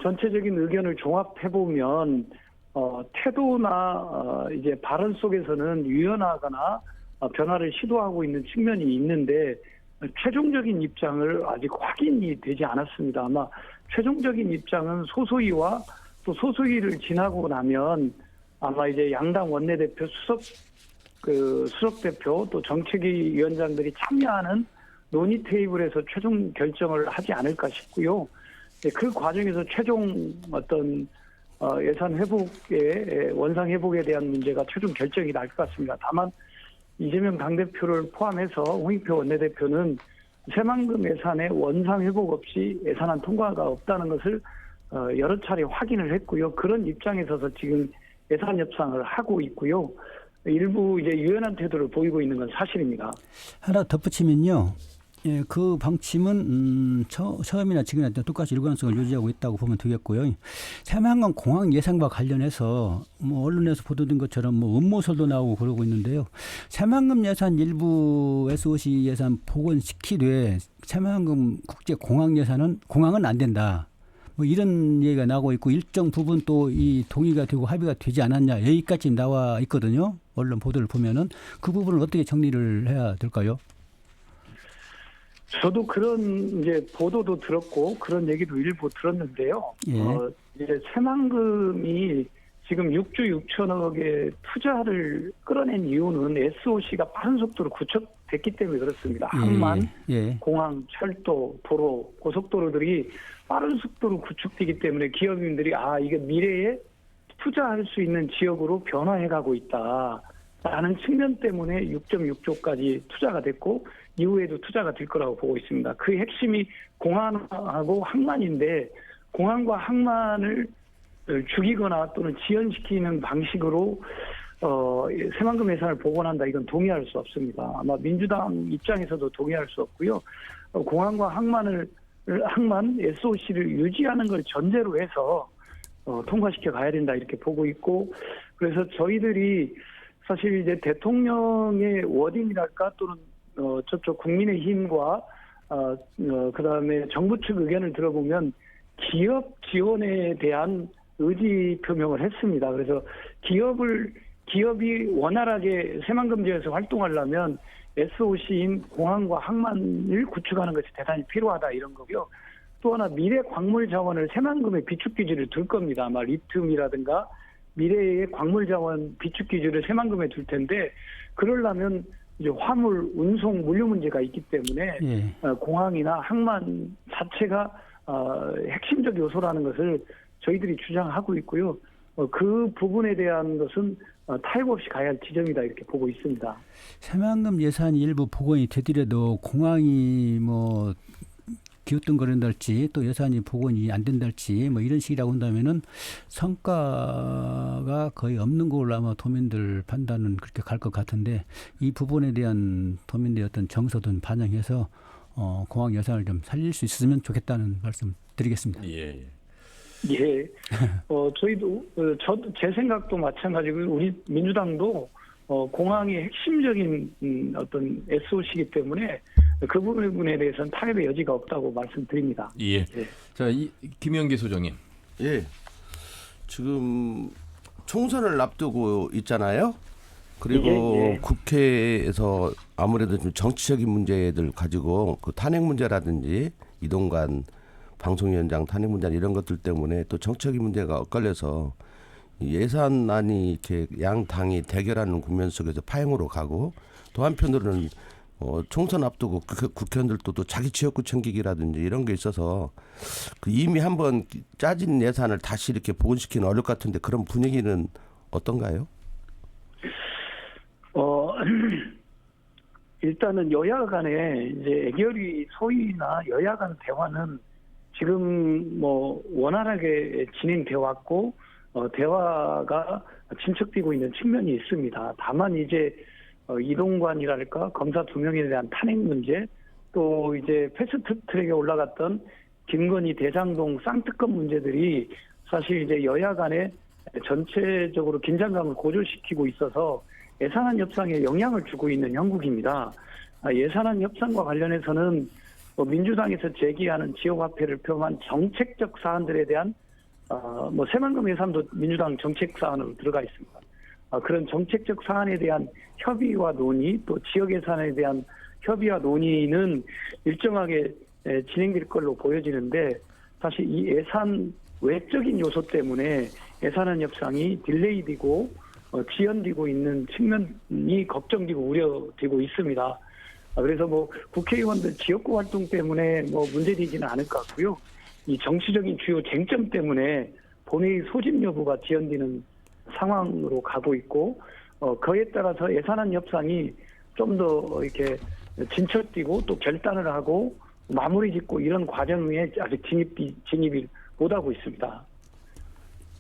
전체적인 의견을 종합해 보면 태도나 이제 발언 속에서는 유연하거나 변화를 시도하고 있는 측면이 있는데 최종적인 입장을 아직 확인이 되지 않았습니다. 아마 최종적인 입장은 소소위와 또 소소위를 지나고 나면 아마 이제 양당 원내대표 수석 대표 또 정책위 위원장들이 참여하는 논의 테이블에서 최종 결정을 하지 않을까 싶고요. 그 과정에서 최종 어떤 예산 회복에 원상 회복에 대한 문제가 최종 결정이 날 것 같습니다. 다만 이재명 당대표를 포함해서 홍익표 원내대표는 새만금 예산의 원상 회복 없이 예산안 통과가 없다는 것을 여러 차례 확인을 했고요. 그런 입장에 서서 지금 예산 협상을 하고 있고요. 일부 이제 유연한 태도를 보이고 있는 건 사실입니다. 하나 덧붙이면요. 예, 그 방침은 처음이나 지금이나 똑같이 일관성을 유지하고 있다고 보면 되겠고요. 새만금 공항 예산과 관련해서 뭐 언론에서 보도된 것처럼 뭐 음모설도 나오고 그러고 있는데요. 새만금 예산 일부 SOC 예산 복원시키되 새만금 국제 공항 예산은 공항은 안 된다. 뭐 이런 얘기가 나오고 있고 일정 부분 또 이 동의가 되고 합의가 되지 않았냐 여기까지 나와 있거든요. 언론 보도를 보면은 그 부분을 어떻게 정리를 해야 될까요? 저도 그런 이제 보도도 들었고 그런 얘기도 일부 들었는데요. 예. 이제 새만금이 지금 6조 6천억의 투자를 끌어낸 이유는 SOC가 빠른 속도로 구축됐기 때문에 그렇습니다. 항만, 공항, 철도, 도로, 고속도로들이 빠른 속도로 구축되기 때문에 기업인들이 이게 미래에 투자할 수 있는 지역으로 변화해가고 있다라는 측면 때문에 6.6조까지 투자가 됐고 이후에도 투자가 될 거라고 보고 있습니다. 그 핵심이 공항하고 항만인데 공항과 항만을 죽이거나 또는 지연시키는 방식으로 새만금 예산을 복원한다 이건 동의할 수 없습니다. 아마 민주당 입장에서도 동의할 수 없고요. 공항과 항만 SOC를 유지하는 걸 전제로 해서 통과시켜 가야 된다 이렇게 보고 있고 그래서 저희들이 사실 이제 대통령의 워딩이랄까 또는 저쪽 국민의힘과 그다음에 정부 측 의견을 들어보면 기업 지원에 대한 의지 표명을 했습니다. 그래서 기업이 원활하게 새만금 지역에서 활동하려면 SOC인 공항과 항만을 구축하는 것이 대단히 필요하다 이런 거고요. 또 하나 미래 광물 자원을 새만금에 비축 기지를 둘 겁니다. 아마 리튬이라든가 미래의 광물 자원 비축 기지를 새만금에 둘 텐데 그러려면 이제 화물, 운송, 물류 문제가 있기 때문에 공항이나 항만 자체가 핵심적 요소라는 것을 저희들이 주장하고 있고요. 그 부분에 대한 것은 타협 없이 가야 할 지점이다 이렇게 보고 있습니다. 새만금 예산이 일부 복원이 되더라도 공항이 뭐 기웃등거린달지 또 예산이 복원이 안 된달지 뭐 이런 식이라고 한다면은 성과가 거의 없는 걸로 아마 도민들 판단은 그렇게 갈 것 같은데 이 부분에 대한 도민들의 어떤 정서든 반영해서 공항 예산을 좀 살릴 수 있으면 좋겠다는 말씀 드리겠습니다. 예. 저희도 제 생각도 마찬가지고 우리 민주당도 공항의 핵심적인 어떤 SOC이기 때문에 그 부분에 대해서는 타협의 여지가 없다고 말씀드립니다. 예. 자, 김영기 소장님. 예. 지금 총선을 앞두고 있잖아요. 그리고 국회에서 아무래도 좀 정치적인 문제들 가지고 그 탄핵 문제라든지 이동관 방송위원장 탄핵 문제 이런 것들 때문에 또 정치적인 문제가 엇갈려서 예산안이 이렇게 양 당이 대결하는 국면 속에서 파행으로 가고 또 한편으로는 총선 앞두고 국회의원들도 또 자기 지역구 챙기기라든지 이런 게 있어서 그 이미 한번 짜진 예산을 다시 이렇게 복원시키는 어렵 같은데 그런 분위기는 어떤가요? 일단은 여야 간에 이제 애결이 소위나 여야 간 대화는 지금 뭐 원활하게 진행되어 왔고 대화가 진척되고 있는 측면이 있습니다. 다만 이제 이동관이랄까 검사 2명에 대한 탄핵 문제 또 이제 패스트트랙에 올라갔던 김건희 대장동 쌍특검 문제들이 사실 이제 여야 간에 전체적으로 긴장감을 고조시키고 있어서 예산안 협상에 영향을 주고 있는 형국입니다. 예산안 협상과 관련해서는 민주당에서 제기하는 지역화폐를 포함한 정책적 사안들에 대한 새만금 예산도 민주당 정책 사안으로 들어가 있습니다. 그런 정책적 사안에 대한 협의와 논의 또 지역 예산에 대한 협의와 논의는 일정하게 진행될 걸로 보여지는데 사실 이 예산 외적인 요소 때문에 예산안 협상이 딜레이되고 지연되고 있는 측면이 걱정되고 우려되고 있습니다. 그래서 국회의원들 지역구 활동 때문에 문제되지는 않을 것 같고요. 이 정치적인 주요 쟁점 때문에 본회의 소집 여부가 지연되는 상황으로 가고 있고 그에 따라서 예산안 협상이 좀 더 이렇게 진척되고 또 결단을 하고 마무리 짓고 이런 과정에 아직 진입이 못하고 있습니다.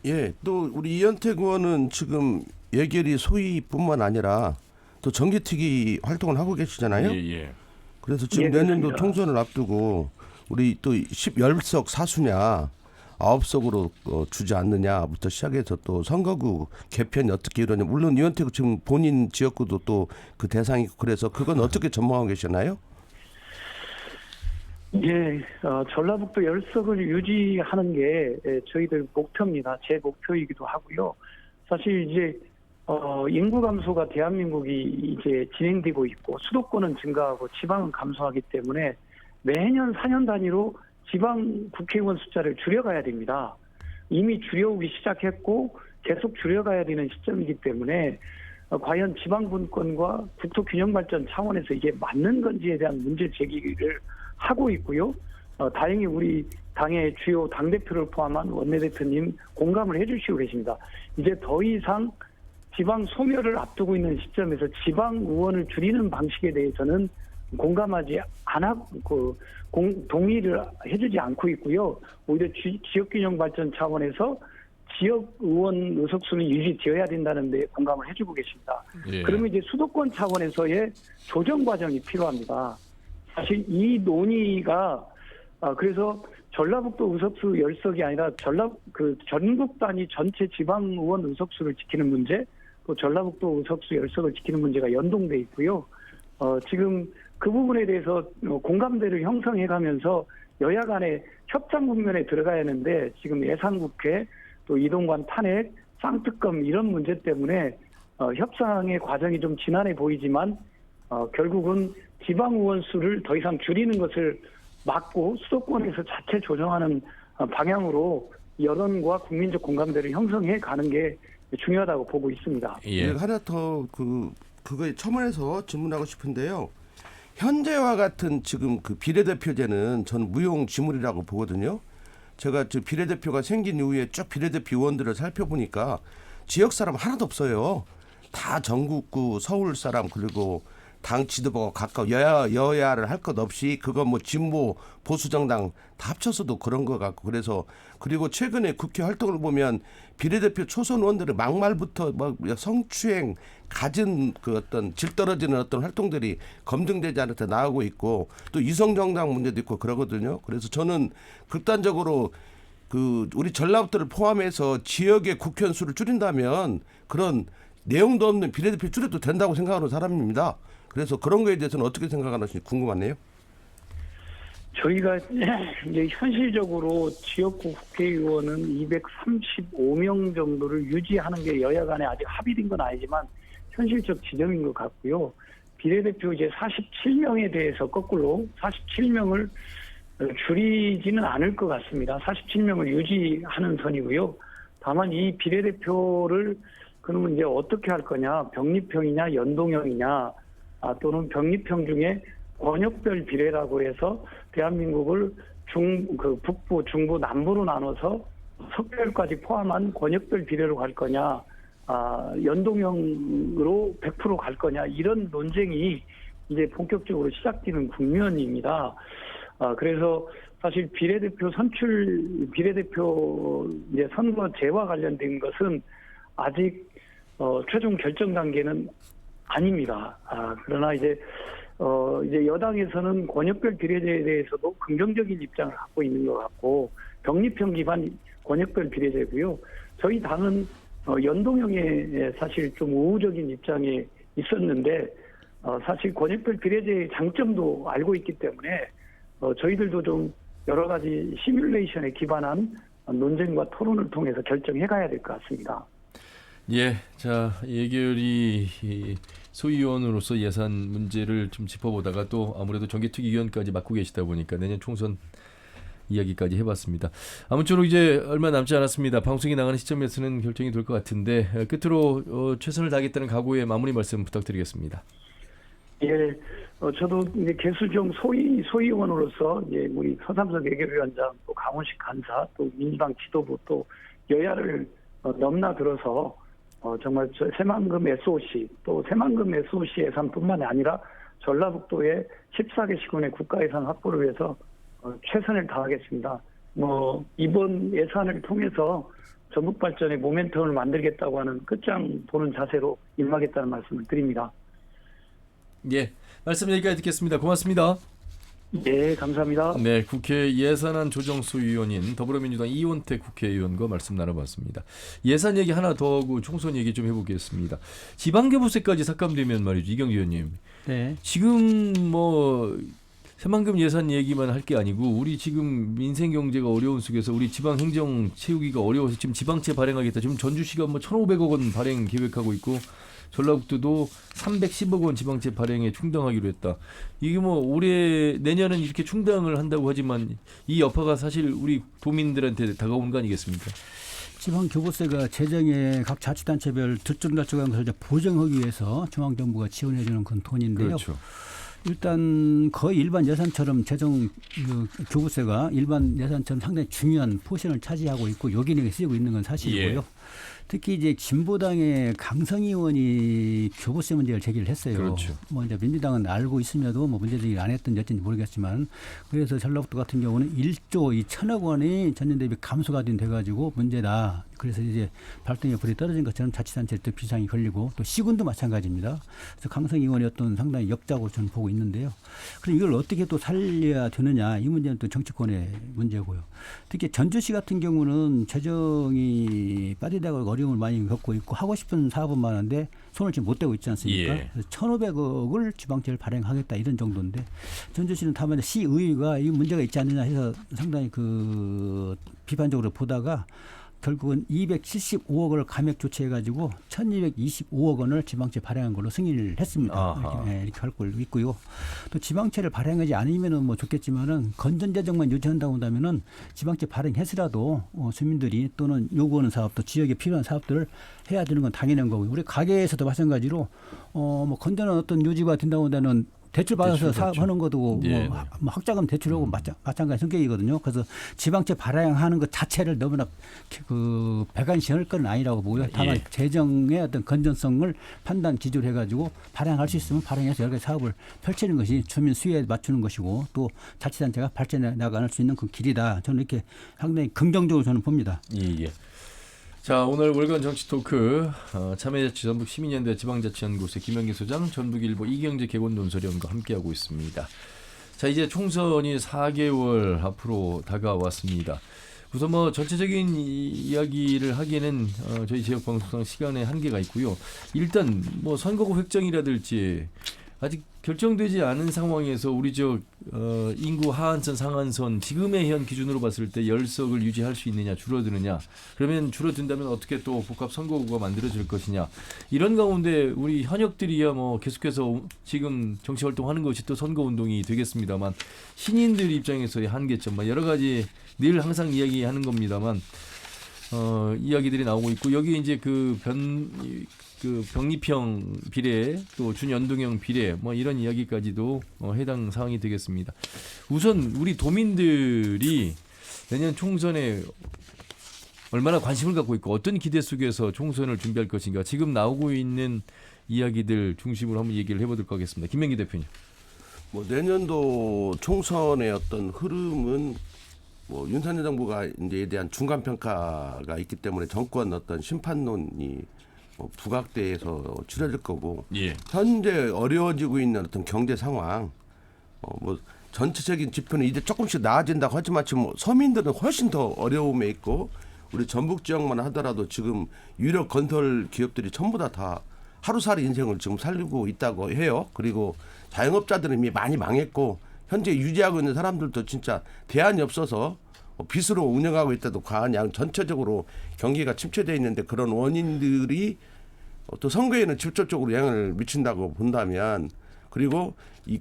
예, 또 우리 이현택 의원은 지금 예결위 소위뿐만 아니라 또 정기특위 활동을 하고 계시잖아요. 예. 그래서 지금 내년도 총선을 앞두고 우리 또 10석 사수냐 9석으로 주지 않느냐부터 시작해서 또 선거구 개편이 어떻게 이러냐. 물론 이현택 지금 본인 지역구도 또 그 대상이고 그래서 그건 어떻게 전망하고 계시나요? 예, 전라북도 10석을 유지하는 게 저희들 목표입니다. 제 목표이기도 하고요. 사실 이제 인구 감소가 대한민국이 이제 진행되고 있고 수도권은 증가하고 지방은 감소하기 때문에 매년 4년 단위로 지방 국회의원 숫자를 줄여가야 됩니다. 이미 줄여오기 시작했고 계속 줄여가야 되는 시점이기 때문에 과연 지방분권과 국토균형발전 차원에서 이게 맞는 건지에 대한 문제 제기를 하고 있고요. 다행히 우리 당의 주요 당대표를 포함한 원내대표님 공감을 해주시고 계십니다. 이제 더 이상 지방 소멸을 앞두고 있는 시점에서 지방 의원을 줄이는 방식에 대해서는 공감하지 않고 동의를 해주지 않고 있고요. 오히려 지역균형발전 차원에서 지역 의원 의석수는 유지되어야 된다는 데 공감을 해주고 계십니다. 예. 그러면 이제 수도권 차원에서의 조정 과정이 필요합니다. 사실 이 논의가 그래서 전라북도 의석수 10석이 아니라 전국 단위 전체 지방 의원 의석수를 지키는 문제, 또 전라북도 의석수 10석을 지키는 문제가 연동돼 있고요. 지금 그 부분에 대해서 공감대를 형성해가면서 여야 간의 협상 국면에 들어가야 하는데 지금 예산국회 또 이동관 탄핵, 쌍특검 이런 문제 때문에 협상의 과정이 좀 지난해 보이지만 결국은 지방 의원 수를 더 이상 줄이는 것을 막고 수도권에서 자체 조정하는 방향으로 여론과 국민적 공감대를 형성해 가는 게 중요하다고 보고 있습니다. 예. 하나 더 그거에 첨언해서 질문하고 싶은데요. 현재와 같은 지금 그 비례대표제는 저는 무용지물이라고 보거든요. 제가 비례대표가 생긴 이후에 쭉 비례대표 의원들을 살펴보니까 지역 사람 하나도 없어요. 다 전국구 서울 사람 그리고 당 지도부가 가까워 여야를 할 것 없이 그거 진보 보수 정당 다 합쳐서도 그런 것 같고 그래서 그리고 최근에 국회 활동을 보면 비례대표 초선 의원들의 막말부터 성추행 갖은 그 어떤 질 떨어지는 어떤 활동들이 검증되지 않을 때 나오고 있고 또 이성정당 문제도 있고 그러거든요. 그래서 저는 극단적으로 우리 전라북도를 포함해서 지역의 국회의원 수를 줄인다면 그런 내용도 없는 비례대표 줄여도 된다고 생각하는 사람입니다. 그래서 그런 거에 대해서는 어떻게 생각하는지 궁금하네요. 저희가 이제 현실적으로 지역구 국회의원은 235명 정도를 유지하는 게 여야 간에 아직 합의된 건 아니지만 현실적 지점인 것 같고요. 비례대표 이제 47명에 대해서 거꾸로 47명을 줄이지는 않을 것 같습니다. 47명을 유지하는 선이고요. 다만 이 비례대표를 그러면 이제 어떻게 할 거냐, 병립형이냐, 연동형이냐, 또는 병립형 중에 권역별 비례라고 해서 대한민국을 북부, 중부, 남부로 나눠서 석별까지 포함한 권역별 비례로 갈 거냐, 연동형으로 100% 갈 거냐, 이런 논쟁이 이제 본격적으로 시작되는 국면입니다. 그래서 사실 비례대표 이제 선거제와 관련된 것은 아직 최종 결정 단계는 아닙니다. 그러나 이제 여당에서는 권역별 비례제에 대해서도 긍정적인 입장을 갖고 있는 것 같고, 병립형 기반 권역별 비례제고요. 저희 당은 연동형에 사실 좀 우호적인 입장에 있었는데, 사실 권역별 비례제의 장점도 알고 있기 때문에 저희들도 좀 여러 가지 시뮬레이션에 기반한 논쟁과 토론을 통해서 결정해 가야 될 것 같습니다. 예, 자, 예결위 소위원으로서 예산 문제를 좀 짚어보다가 또 아무래도 정개특위위원까지 맡고 계시다 보니까 내년 총선 이야기까지 해봤습니다. 아무쪼록 이제 얼마 남지 않았습니다. 방송이 나가는 시점에서는 결정이 될 것 같은데 끝으로 최선을 다하겠다는 각오의 마무리 말씀 부탁드리겠습니다. 예, 저도 이제 개수정 소위원으로서 이제 우리 서삼석 예결위원장, 또 강훈식 간사, 또 민주당 지도부, 또 여야를 넘나들어서 정말 새만금 SOC, 또 새만금 SOC 예산뿐만 아니라 전라북도의 14개 시군의 국가 예산 확보를 위해서 최선을 다하겠습니다. 이번 예산을 통해서 전북 발전의 모멘텀을 만들겠다고 하는 끝장 보는 자세로 임하겠다는 말씀을 드립니다. 예, 말씀 여기까지 듣겠습니다. 고맙습니다. 네, 감사합니다. 네, 국회 예산안 조정소위원인 더불어민주당 이원택 국회의원과 말씀 나눠봤습니다. 예산 얘기 하나 더 하고 총선 얘기 좀 해보겠습니다. 지방교부세까지 삭감되면 말이죠, 이경재 의원님. 네. 지금 새만금 예산 얘기만 할 게 아니고 우리 지금 민생 경제가 어려운 속에서 우리 지방 행정 채우기가 어려워서 지금 지방채 발행하겠다. 지금 전주시가 1,500억 원 발행 계획하고 있고 전라북도도 310억 원 지방채 발행에 충당하기로 했다. 이게 올해 내년은 이렇게 충당을 한다고 하지만 이 여파가 사실 우리 도민들한테 다가오는 거 아니겠습니까? 지방교부세가 재정에 각 자치단체별 들쭉날쭉한 것을 보정하기 위해서 중앙정부가 지원해 주는 그런 돈인데요. 그렇죠. 일단 거의 일반 예산처럼 재정 교부세가 일반 예산처럼 상당히 중요한 포션을 차지하고 있고 요긴하게 쓰이고 있는 건 사실이고요. 예. 특히 이제 진보당의 강성 의원이 교부세 문제를 제기를 했어요. 그렇죠. 이제 민주당은 알고 있으면도 문제 제기를 안 했던 여전히 모르겠지만, 그래서 전라북도 같은 경우는 1조 2천억 원이 전년 대비 감소가 돼가지고 문제다. 그래서 이제 발등에 불이 떨어진 것처럼 자치단체에 또 비상이 걸리고 또 시군도 마찬가지입니다. 그래서 강성 의원이 어떤 상당히 역작으로 저는 보고 있는데요. 그럼 이걸 어떻게 또 살려야 되느냐, 이 문제는 또 정치권의 문제고요. 특히 전주시 같은 경우는 재정이 빠지다가 어려움을 많이 겪고 있고 하고 싶은 사업은 많은데 손을 지금 못 대고 있지 않습니까? 예. 그래서 1,500억을 지방채를 발행하겠다 이런 정도인데, 전주시는 다만 시의회가 이 문제가 있지 않느냐 해서 상당히 비판적으로 보다가 결국은 275억을 감액 조치해가지고 1,225억 원을 지방채 발행한 걸로 승인을 했습니다. 이렇게 할 걸 있고요. 또 지방채를 발행하지 않으면은 좋겠지만은 건전재정만 유지한다고 한다면은 지방채 발행해서라도 주민들이 또는 요구하는 사업, 또 지역에 필요한 사업들을 해야 되는 건 당연한 거고요. 우리 가게에서도 마찬가지로 건전한 어떤 유지가 된다고 한다면 대출 받아서 사업하는 것도 예. 학자금 대출하고 마찬가지 성격이거든요. 그래서 지방채 발행하는 것 자체를 너무나 배관시할 건 아니라고 보고요. 다만 예. 재정의 어떤 건전성을 판단 기준으로 해가지고 발행할 수 있으면 발행해서 여러 가지 사업을 펼치는 것이 주민 수요에 맞추는 것이고, 또 자치단체가 발전해 나갈 수 있는 그 길이다. 저는 이렇게 상당히 긍정적으로 저는 봅니다. 예. 자, 오늘 월간 정치 토크 참여자치 전북 시민연대 지방자치연구소의 김영기 소장, 전북일보 이경재 개건 논설위원과 함께하고 있습니다. 자, 이제 총선이 4개월 앞으로 다가왔습니다. 우선 전체적인 이야기를 하기에는 저희 지역 방송상 시간에 한계가 있고요. 일단 선거구 획정이라든지 아직 결정되지 않은 상황에서 우리 지역 인구 하한선 상한선 지금의 현 기준으로 봤을 때 10석을 유지할 수 있느냐 줄어드느냐, 그러면 줄어든다면 어떻게 또 복합 선거구가 만들어질 것이냐, 이런 가운데 우리 현역들이야 계속해서 지금 정치활동하는 것이 또 선거운동이 되겠습니다만, 신인들 입장에서의 한계점 여러 가지 늘 항상 이야기하는 겁니다만 이야기들이 나오고 있고 여기 이제 그 병립형 비례 또 준연동형 비례 뭐 이런 이야기까지도 해당 사항이 되겠습니다. 우선 우리 도민들이 내년 총선에 얼마나 관심을 갖고 있고 어떤 기대 속에서 총선을 준비할 것인가 지금 나오고 있는 이야기들 중심으로 한번 얘기를 해보도록 하겠습니다. 김명기 대표님. 뭐 내년도 총선의 어떤 흐름은 뭐 윤석열 정부가 이제에 대한 중간 평가가 있기 때문에 정권 어떤 심판론이 뭐 부각돼서 치러질 거고 예. 현재 어려워지고 있는 어떤 경제 상황 뭐 전체적인 지표는 이제 조금씩 나아진다고 하지만 지금 뭐 서민들은 훨씬 더 어려움에 있고 우리 전북 지역만 하더라도 지금 유력 건설 기업들이 전부 다 하루살이 인생을 지금 살리고 있다고 해요. 그리고 자영업자들은 이미 많이 망했고 현재 유지하고 있는 사람들도 진짜 대안이 없어서 빚으로 운영하고 있다도 과한 양 전체적으로 경기가 침체되어 있는데 그런 원인들이 또 선거에는 직접적으로 영향을 미친다고 본다면 그리고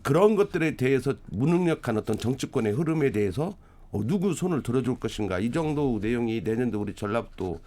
그런 것들에 대해서 무능력한 어떤 정치권의 흐름에 대해서 누구 손을 들어줄 것인가 이 정도 내용이 내년도 우리 전라북도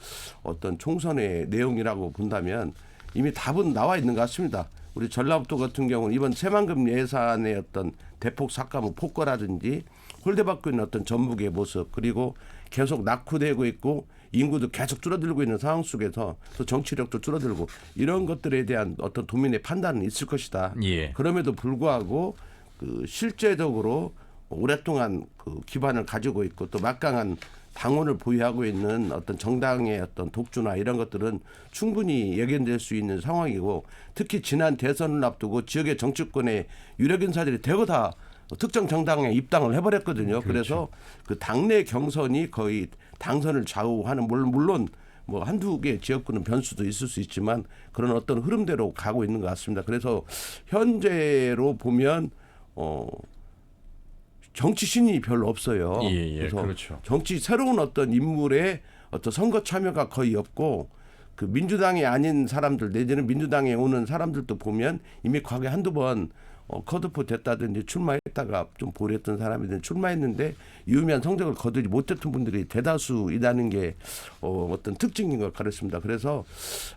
어떤 총선의 내용이라고 본다면 이미 답은 나와 있는 것 같습니다. 우리 전라북도 같은 경우는 이번 새만금 예산의 어떤 대폭 삭감 폭거라든지 홀대받고 있는 어떤 전북의 모습 그리고 계속 낙후되고 있고 인구도 계속 줄어들고 있는 상황 속에서 또 정치력도 줄어들고 이런 것들에 대한 어떤 도민의 판단은 있을 것이다. 예. 그럼에도 불구하고 그 실제적으로 오랫동안 그 기반을 가지고 있고 또 막강한 당원을 보유하고 있는 어떤 정당의 어떤 독주나 이런 것들은 충분히 예견될 수 있는 상황이고 특히 지난 대선을 앞두고 지역의 정치권의 유력 인사들이 대거 다 특정 정당에 입당을 해버렸거든요. 그렇죠. 그래서 그 당내 경선이 거의 당선을 좌우하는 물론 뭐 한두 개 지역구는 변수도 있을 수 있지만 그런 어떤 흐름대로 가고 있는 것 같습니다. 그래서 현재로 보면 정치 신이 별로 없어요. 예, 그래서 그렇죠. 정치 새로운 어떤 인물의 어떤 선거 참여가 거의 없고 그 민주당이 아닌 사람들 내지는 민주당에 오는 사람들도 보면 이미 과거에 한두 번 컷오프 됐다든지 출마했다가 좀 보랬던 사람이든 출마했는데 유의미한 성적을 거두지 못했던 분들이 대다수이라는 게 어떤 특징인 것 같습니다. 그래서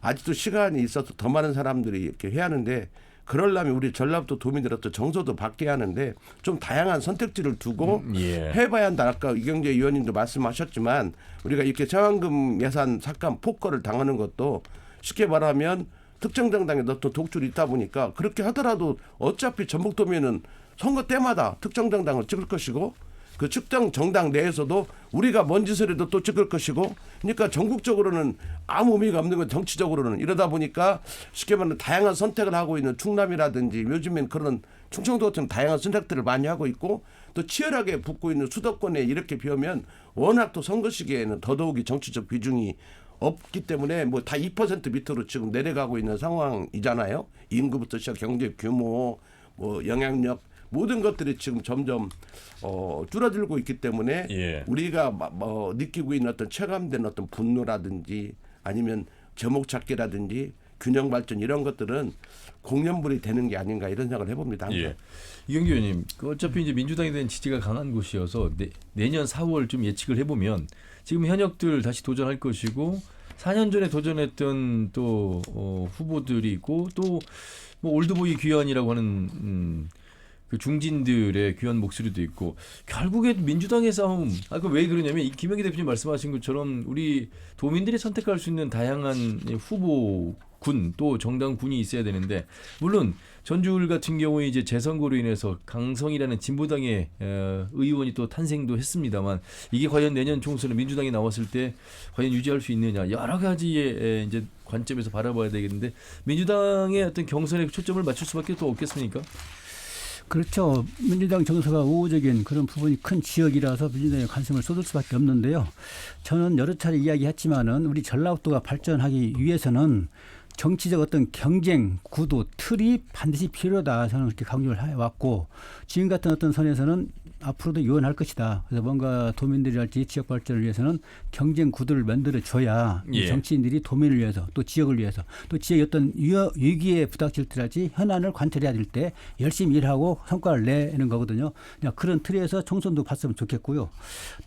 아직도 시간이 있어서 더 많은 사람들이 이렇게 해야 하는데 그러려면 우리 전라북도 도민들 어떤 정서도 바뀌어야 하는데 좀 다양한 선택지를 두고 예. 해봐야 한다. 아까 이경재 의원님도 말씀하셨지만 우리가 이렇게 새만금 예산 삭감 폭거를 당하는 것도 쉽게 말하면 특정 정당에 어떤 독출이 있다 보니까 그렇게 하더라도 어차피 전북도민은 선거 때마다 특정 정당을 찍을 것이고 그 특정 정당 내에서도 우리가 뭔 짓을 해도 또 찍을 것이고 그러니까 전국적으로는 아무 의미가 없는 건 정치적으로는 이러다 보니까 쉽게 말하면 다양한 선택을 하고 있는 충남이라든지 요즘엔 그런 충청도 같은 다양한 선택들을 많이 하고 있고 또 치열하게 붙고 있는 수도권에 이렇게 비하면 워낙 또 선거 시기에는 더더욱이 정치적 비중이 없기 때문에 뭐 다 2% 밑으로 지금 내려가고 있는 상황이잖아요. 인구부터 시작 경제 규모 뭐 영향력 모든 것들이 지금 점점 줄어들고 있기 때문에 예. 우리가 느끼고 있는 어떤 체감된 어떤 분노라든지 아니면 제목 찾기라든지 균형 발전 이런 것들은 공연불이 되는 게 아닌가 이런 생각을 해봅니다. 항상. 예. 이경규 의원님, 어차피 이제 민주당에 대한 지지가 강한 곳이어서 내년 4월 좀 예측을 해보면 지금 현역들 다시 도전할 것이고 4년 전에 도전했던 또 후보들이 있고 또 뭐 올드보이 귀환이라고 하는 그 중진들의 귀한 목소리도 있고 결국에 민주당의 싸움. 그 왜 그러냐면 이 김영기 대표님 말씀하신 것처럼 우리 도민들이 선택할 수 있는 다양한 후보군 또 정당군이 있어야 되는데 물론 전주울 같은 경우에 이제 재선거로 인해서 강성이라는 진보당의 의원이 또 탄생도 했습니다만 이게 과연 내년 총선에 민주당이 나왔을 때 과연 유지할 수 있느냐 여러 가지의 이제 관점에서 바라봐야 되겠는데 민주당의 어떤 경선에 초점을 맞출 수밖에 또 없겠습니까? 그렇죠. 민주당 정서가 우호적인 그런 부분이 큰 지역이라서 민주당에 관심을 쏟을 수밖에 없는데요. 저는 여러 차례 이야기했지만은 우리 전라북도가 발전하기 위해서는 정치적 어떤 경쟁 구도 틀이 반드시 필요하다 저는 그렇게 강조를 해왔고 지금 같은 어떤 선에서는 앞으로도 유연할 것이다. 그래서 뭔가 도민들이랄지 지역 발전을 위해서는 경쟁 구도를 만들어줘야 예. 정치인들이 도민을 위해서 또 지역을 위해서 또 지역의 어떤 위기에 부닥칠 때랄지 현안을 관철해야 될 때 열심히 일하고 성과를 내는 거거든요. 그냥 그런 틀에서 총선도 봤으면 좋겠고요.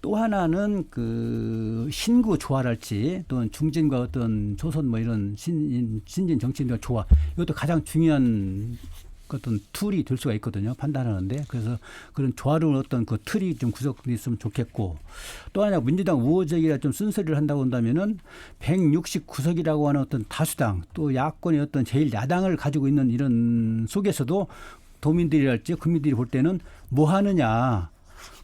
또 하나는 그 신구 조화랄지 또는 중진과 어떤 조선 뭐 이런 신진 정치인들 조화, 이것도 가장 중요한 어떤 툴이 될 수가 있거든요. 판단하는데. 그래서 그런 조화로운 어떤 그 틀이 좀 구성됐으면 좋겠고, 또 하나 민주당 우호적이라 좀 쓴소리를 한다고 한다면은 169석이라고 하는 어떤 다수당, 또 야권의 어떤 제일 야당을 가지고 있는 이런 속에서도 도민들이랄지 국민들이 볼 때는 뭐 하느냐.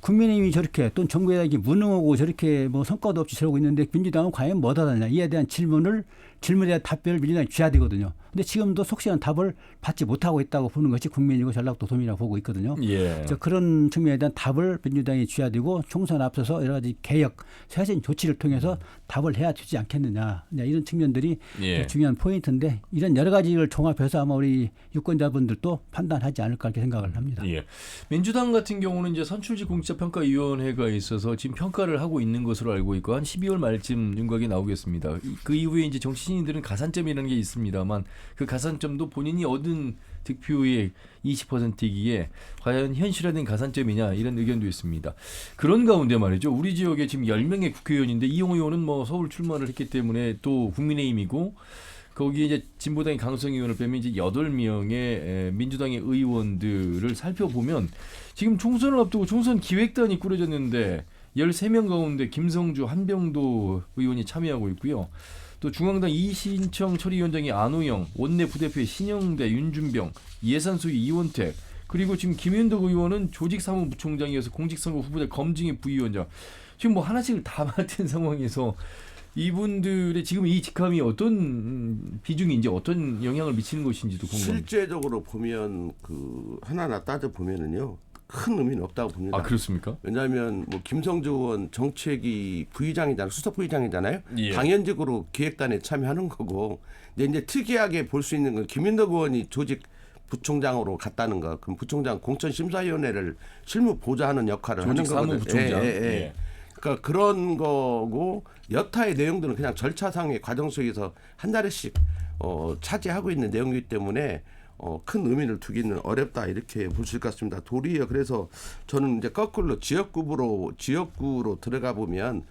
국민의힘이 저렇게 또 정부에 무능하고 저렇게 뭐 성과도 없이 저러고 있는데 민주당은 과연 뭐다 하느냐. 이에 대한 질문에 대한 답변을 민주당이 줘야 되거든요. 근데 지금도 속시한 답을 받지 못하고 있다고 보는 것이 국민이고 전라도 도민이라고 보고 있거든요. 예. 그래서 그런 측면에 대한 답을 민주당이 줘야 되고 총선 앞서서 여러 가지 개혁, 세신 조치를 통해서 답을 해야 되지 않겠느냐. 이런 측면들이 예. 중요한 포인트인데 이런 여러 가지를 종합해서 아마 우리 유권자분들도 판단하지 않을까 이렇게 생각을 합니다. 예. 민주당 같은 경우는 이제 선출직 공직자평가위원회가 있어서 지금 평가를 하고 있는 것으로 알고 있고 한 12월 말쯤 윤곽이 나오겠습니다. 그 이후에 이제 정치인들은 가산점이라는 게 있습니다만 그 가산점도 본인이 얻은 득표의 20%이기에 과연 현실화된 가산점이냐 이런 의견도 있습니다. 그런 가운데 말이죠. 우리 지역에 지금 10명의 국회의원인데 이용호 의원은 뭐 서울 출마를 했기 때문에 또 국민의힘이고 거기에 이제 진보당의 강성 의원을 빼면 이제 8명의 민주당의 의원들을 살펴보면 지금 총선을 앞두고 총선 기획단이 꾸려졌는데 13명 가운데 김성주, 한병도 의원이 참여하고 있고요. 또 중앙당 이신청 처리위원장이 안호영, 원내 부대표의 신영대, 윤준병, 예산소위 이원택, 그리고 지금 김윤덕 의원은 조직사무부총장이어서 공직선거 후보자 검증의 부위원장. 지금 뭐 하나씩을 다 맡은 상황에서 이분들의 지금 이 직함이 어떤 비중인지 어떤 영향을 미치는 것인지도 궁금합니다. 실제적으로 보면 그 하나하나 따져 보면은요. 큰 의미는 없다고 봅니다. 아, 그렇습니까? 왜냐하면 뭐 김성주 의원 정책위 부의장이잖아요. 수석 부의장이잖아요. 예. 당연적으로 기획단에 참여하는 거고. 근데 이제 특이하게 볼 수 있는 건 김윤덕 의원이 조직 부총장으로 갔다는 거. 그럼 부총장 공천심사위원회를 실무 보좌하는 역할을 하는 거거든요. 조직사무부총장. 예. 그러니까 그런 거고 여타의 내용들은 그냥 절차상의 과정 속에서 한 자리씩 차지하고 있는 내용이기 때문에 큰 의미를 두기는 어렵다 이렇게 볼 수 있을 것 같습니다. 도리어 그래서 저는 이제 거꾸로 지역구로 들어가 보면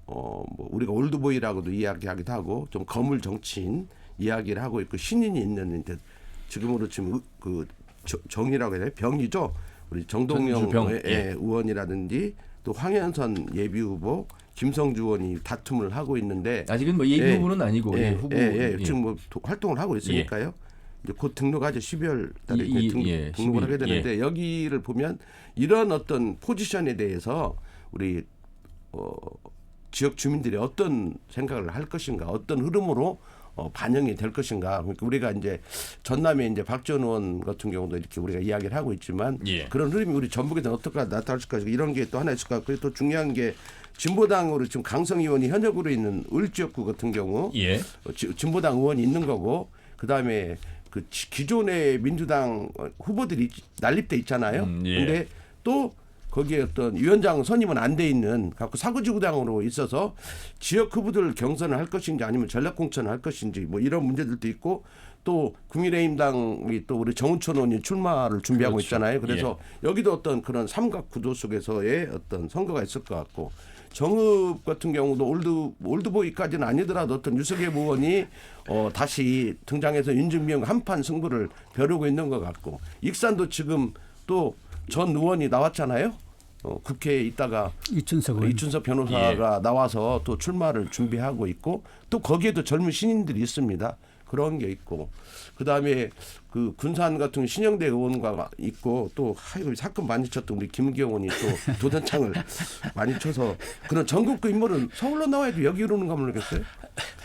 뭐 우리가 올드보이라고도 이야기하기도 하고 좀 거물 정치인 이야기를 하고 있고 신인이 있는데 지금으로 지금 그 정이라고 해야 돼요? 병이죠. 우리 정동영 의원이라든지 또 황현선 예비후보, 김성주 의원이 다툼을 하고 있는데 아직은 뭐 예비후보는 아니고 후보 지금 뭐 활동을 하고 있으니까요. 이제 곧 등록하죠. 12월 달에 등록을 하게 되는데 여기를 보면 이런 어떤 포지션에 대해서 우리 지역 주민들이 어떤 생각을 할 것인가, 어떤 흐름으로 반영이 될 것인가. 그러니까 우리가 이제 전남에 이제 박지원 의원 같은 경우도 이렇게 우리가 이야기를 하고 있지만 그런 흐름이 우리 전북에서 어떻게 나타날까 이런 게 또 하나 있을 것 같고 또 중요한 게 진보당으로 지금 강성 의원이 현역으로 있는 을지역구 같은 경우 진보당 의원이 있는 거고 그다음에 그 기존의 민주당 후보들이 난립돼 있잖아요. 근데 또 거기에 어떤 위원장 선임은 안 돼 있는 갖고 사구지구당으로 있어서 지역 후보들 경선을 할 것인지 아니면 전략 공천을 할 것인지 뭐 이런 문제들도 있고 또 국민의힘당이 또 우리 정우천 의원이 출마를 준비하고 있잖아요. 그래서 여기도 어떤 그런 삼각 구도 속에서의 어떤 선거가 있을 것 같고 정읍 같은 경우도 올드보이까지는 아니더라도 어떤 유석엽 의원이 다시 등장해서 윤준명 한판 승부를 벼르고 있는 것 같고 익산도 지금 또 전 의원이 나왔잖아요. 국회에 있다가 이춘석 변호사가 나와서 또 출마를 준비하고 있고 또 거기에도 젊은 신인들이 있습니다. 그런 게 있고 그다음에 그 군산 같은 신영대 의원과 있고 또 사건 많이 쳤던 우리 김기영 의원이 또 도전창을 많이 쳐서 그런 전국구 인물은 서울로 나와야지 여기로 오는가 모르겠어요.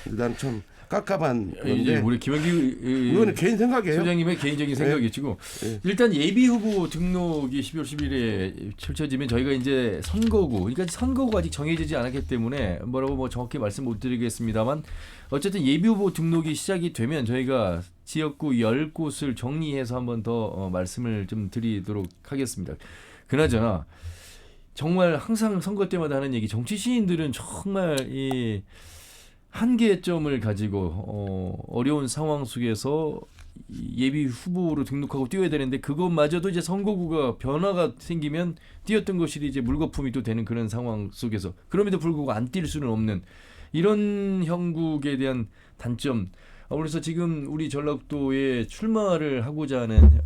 일단 좀 깝깝한 이제 우리 김영기 의원의 개인 생각이에요. 소장님의 개인적인 생각이지고 일단 예비 후보 등록이 12월 10일에 펼쳐지면 저희가 이제 선거구, 그러니까 선거구가 아직 정해지지 않았기 때문에 뭐라고 뭐 정확히 말씀 못 드리겠습니다만 어쨌든 예비 후보 등록이 시작이 되면 저희가 지역구 10곳을 정리해서 한번 더 말씀을 좀 드리도록 하겠습니다. 그나저나 정말 항상 선거 때마다 하는 얘기, 정치 시인들은 정말 이 한계점을 가지고 어려운 상황 속에서 예비 후보로 등록하고 뛰어야 되는데 그것마저도 이제 선거구가 변화가 생기면 뛰었던 것이 이제 물거품이 또 되는 그런 상황 속에서 그럼에도 불구하고 안 뛸 수는 없는 이런 형국에 대한 단점. 그래서 지금 우리 전라북도에 출마를 하고자 하는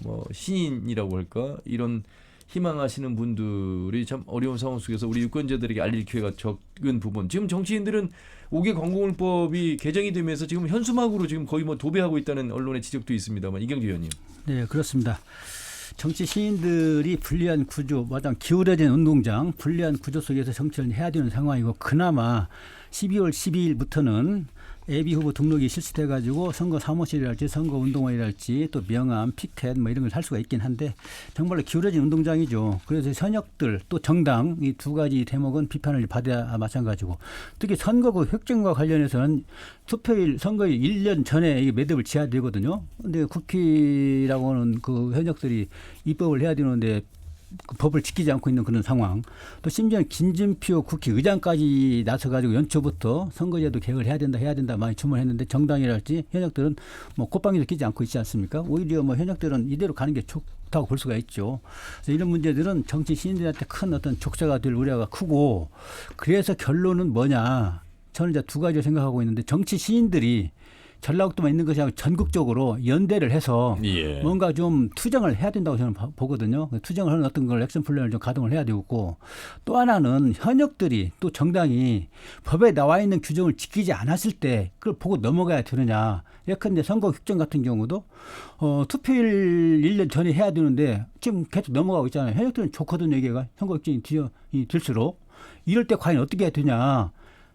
뭐 시인이라고 할까 이런 희망하시는 분들이 참 어려운 상황 속에서 우리 유권자들에게 알릴 기회가 적은 부분. 지금 정치인들은 5개 관공을법이 개정이 되면서 지금 현수막으로 지금 거의 뭐 도배하고 있다는 언론의 지적도 있습니다만 이경재 의원님. 네, 그렇습니다. 정치 시인들이 불리한 구조, 마땅 기울어진 운동장, 불리한 구조 속에서 정치를 해야 되는 상황이고 그나마 12월 12일부터는 예비 후보 등록이 실시돼가지고 선거 사무실이랄지 선거 운동원이랄지 또 명함, 피켓 뭐 이런 걸 할 수가 있긴 한데 정말로 기울어진 운동장이죠. 그래서 현역들 또 정당 이 두 가지 대목은 비판을 받아야 마찬가지고 특히 선거구 획정과 관련해서는 투표일 선거일 1년 전에 이 매듭을 지어야 되거든요. 근데 국회라고 하는 그 현역들이 입법을 해야 되는데 그 법을 지키지 않고 있는 그런 상황. 또 심지어 김진표 국회의장까지 나서가지고 연초부터 선거제도 개혁을 해야 된다 많이 주문했는데 정당이랄지 현역들은 뭐 콧방귀도 끼지 않고 있지 않습니까? 오히려 뭐 현역들은 이대로 가는 게 좋다고 볼 수가 있죠. 그래서 이런 문제들은 정치 시인들한테 큰 어떤 족쇄가 될 우려가 크고 그래서 결론은 뭐냐? 저는 이제 두 가지를 생각하고 있는데 정치 시인들이 전라북도만 있는 것이 아니고 전국적으로 연대를 해서 뭔가 좀 투쟁을 해야 된다고 저는 보거든요. 투쟁을 하는 어떤 걸 액션 플랜을 좀 가동을 해야 되고 또 하나는 현역들이 또 정당이 법에 나와 있는 규정을 지키지 않았을 때 그걸 보고 넘어가야 되느냐. 예컨대 선거 획정 같은 경우도 투표일 1년 전에 해야 되는데 지금 계속 넘어가고 있잖아요. 현역들은 좋거든요. 얘기가 선거 획정이 될수록 이럴 때 과연 어떻게 해야 되냐.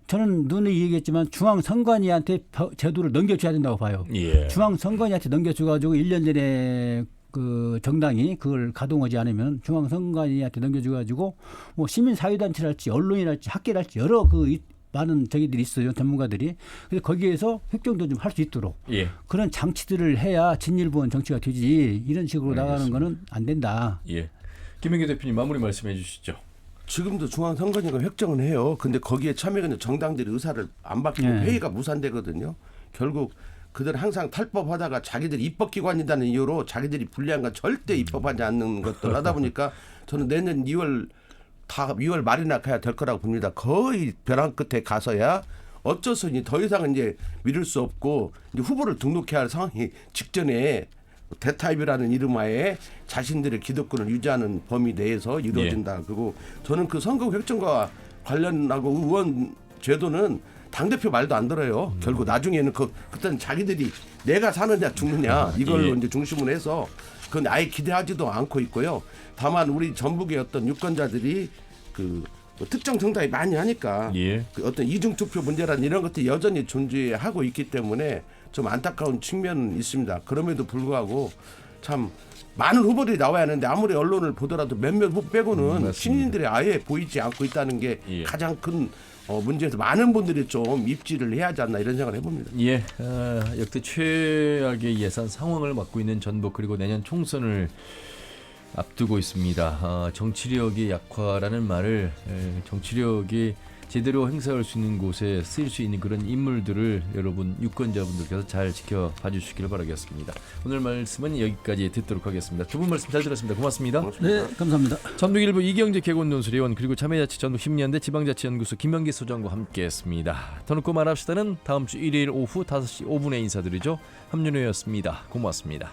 저는 눈에 얘기했지만 중앙선관위한테 제도를 넘겨줘야 된다고 봐요. 중앙선관위한테 넘겨줘가지고 1년 전에 그 정당이 그걸 가동하지 않으면 중앙선관위한테 넘겨줘가지고 뭐 시민사회단체랄지 언론이랄지 학계랄지 여러 그 많은 저기들이 있어요. 전문가들이. 그래서 거기에서 획정도 좀 할 수 있도록 그런 장치들을 해야 진일보한 정치가 되지 이런 식으로 나가는 거는 안 된다. 김영규 대표님 마무리 말씀해 주시죠. 지금도 중앙선관위가 획정은 해요. 근데 거기에 참여하는 정당들이 의사를 안 받고 회의가 무산되거든요. 결국 그들은 항상 탈법하다가 자기들이 입법기관이라는 이유로 자기들이 불리한 건 절대 입법하지 않는 것들 하다 보니까 저는 내년 2월 말이나 가야 될 거라고 봅니다. 거의 벼랑 끝에 가서야 어쩔 수 없이 더 이상은 이제 미룰 수 없고 이제 후보를 등록해야 할 상황이 직전에 대타입이라는 이름하에 자신들의 기득권을 유지하는 범위 내에서 이루어진다. 그리고 저는 그 선거 획정과 관련하고 의원 제도는 당대표 말도 안 들어요. 결국 나중에는 그때는 자기들이 내가 사느냐 죽느냐 이걸로 이제 중심으로 해서 그건 아예 기대하지도 않고 있고요. 다만 우리 전북의 어떤 유권자들이 그 특정 정당이 많이 하니까 그 어떤 이중투표 문제라는 이런 것들이 여전히 존재하고 있기 때문에 좀 안타까운 측면은 있습니다. 그럼에도 불구하고 참 많은 후보들이 나와야 하는데 아무리 언론을 보더라도 몇몇 후보 빼고는 신인들이 아예 보이지 않고 있다는 게 가장 큰 문제에서 많은 분들이 좀 입지를 해야 하지 않나 이런 생각을 해봅니다. 역대 최악의 예산 상황을 맡고 있는 전북 그리고 내년 총선을 앞두고 있습니다. 정치력의 약화라는 말을 정치력이 제대로 행사할 수 있는 곳에 쓰일 수 있는 그런 인물들을 여러분 유권자분들께서 잘 지켜봐 주시길 바라겠습니다. 오늘 말씀은 여기까지 듣도록 하겠습니다. 두 분 말씀 잘 들었습니다. 고맙습니다. 네, 감사합니다. 전북일보 이경재 개건논술위원 그리고 자매자치 전북심리연대 지방자치연구소 김명기 소장과 함께했습니다. 더 늦고 말합시다는 다음 주 일요일 오후 5시 5분에 인사드리죠. 함윤호였습니다. 고맙습니다.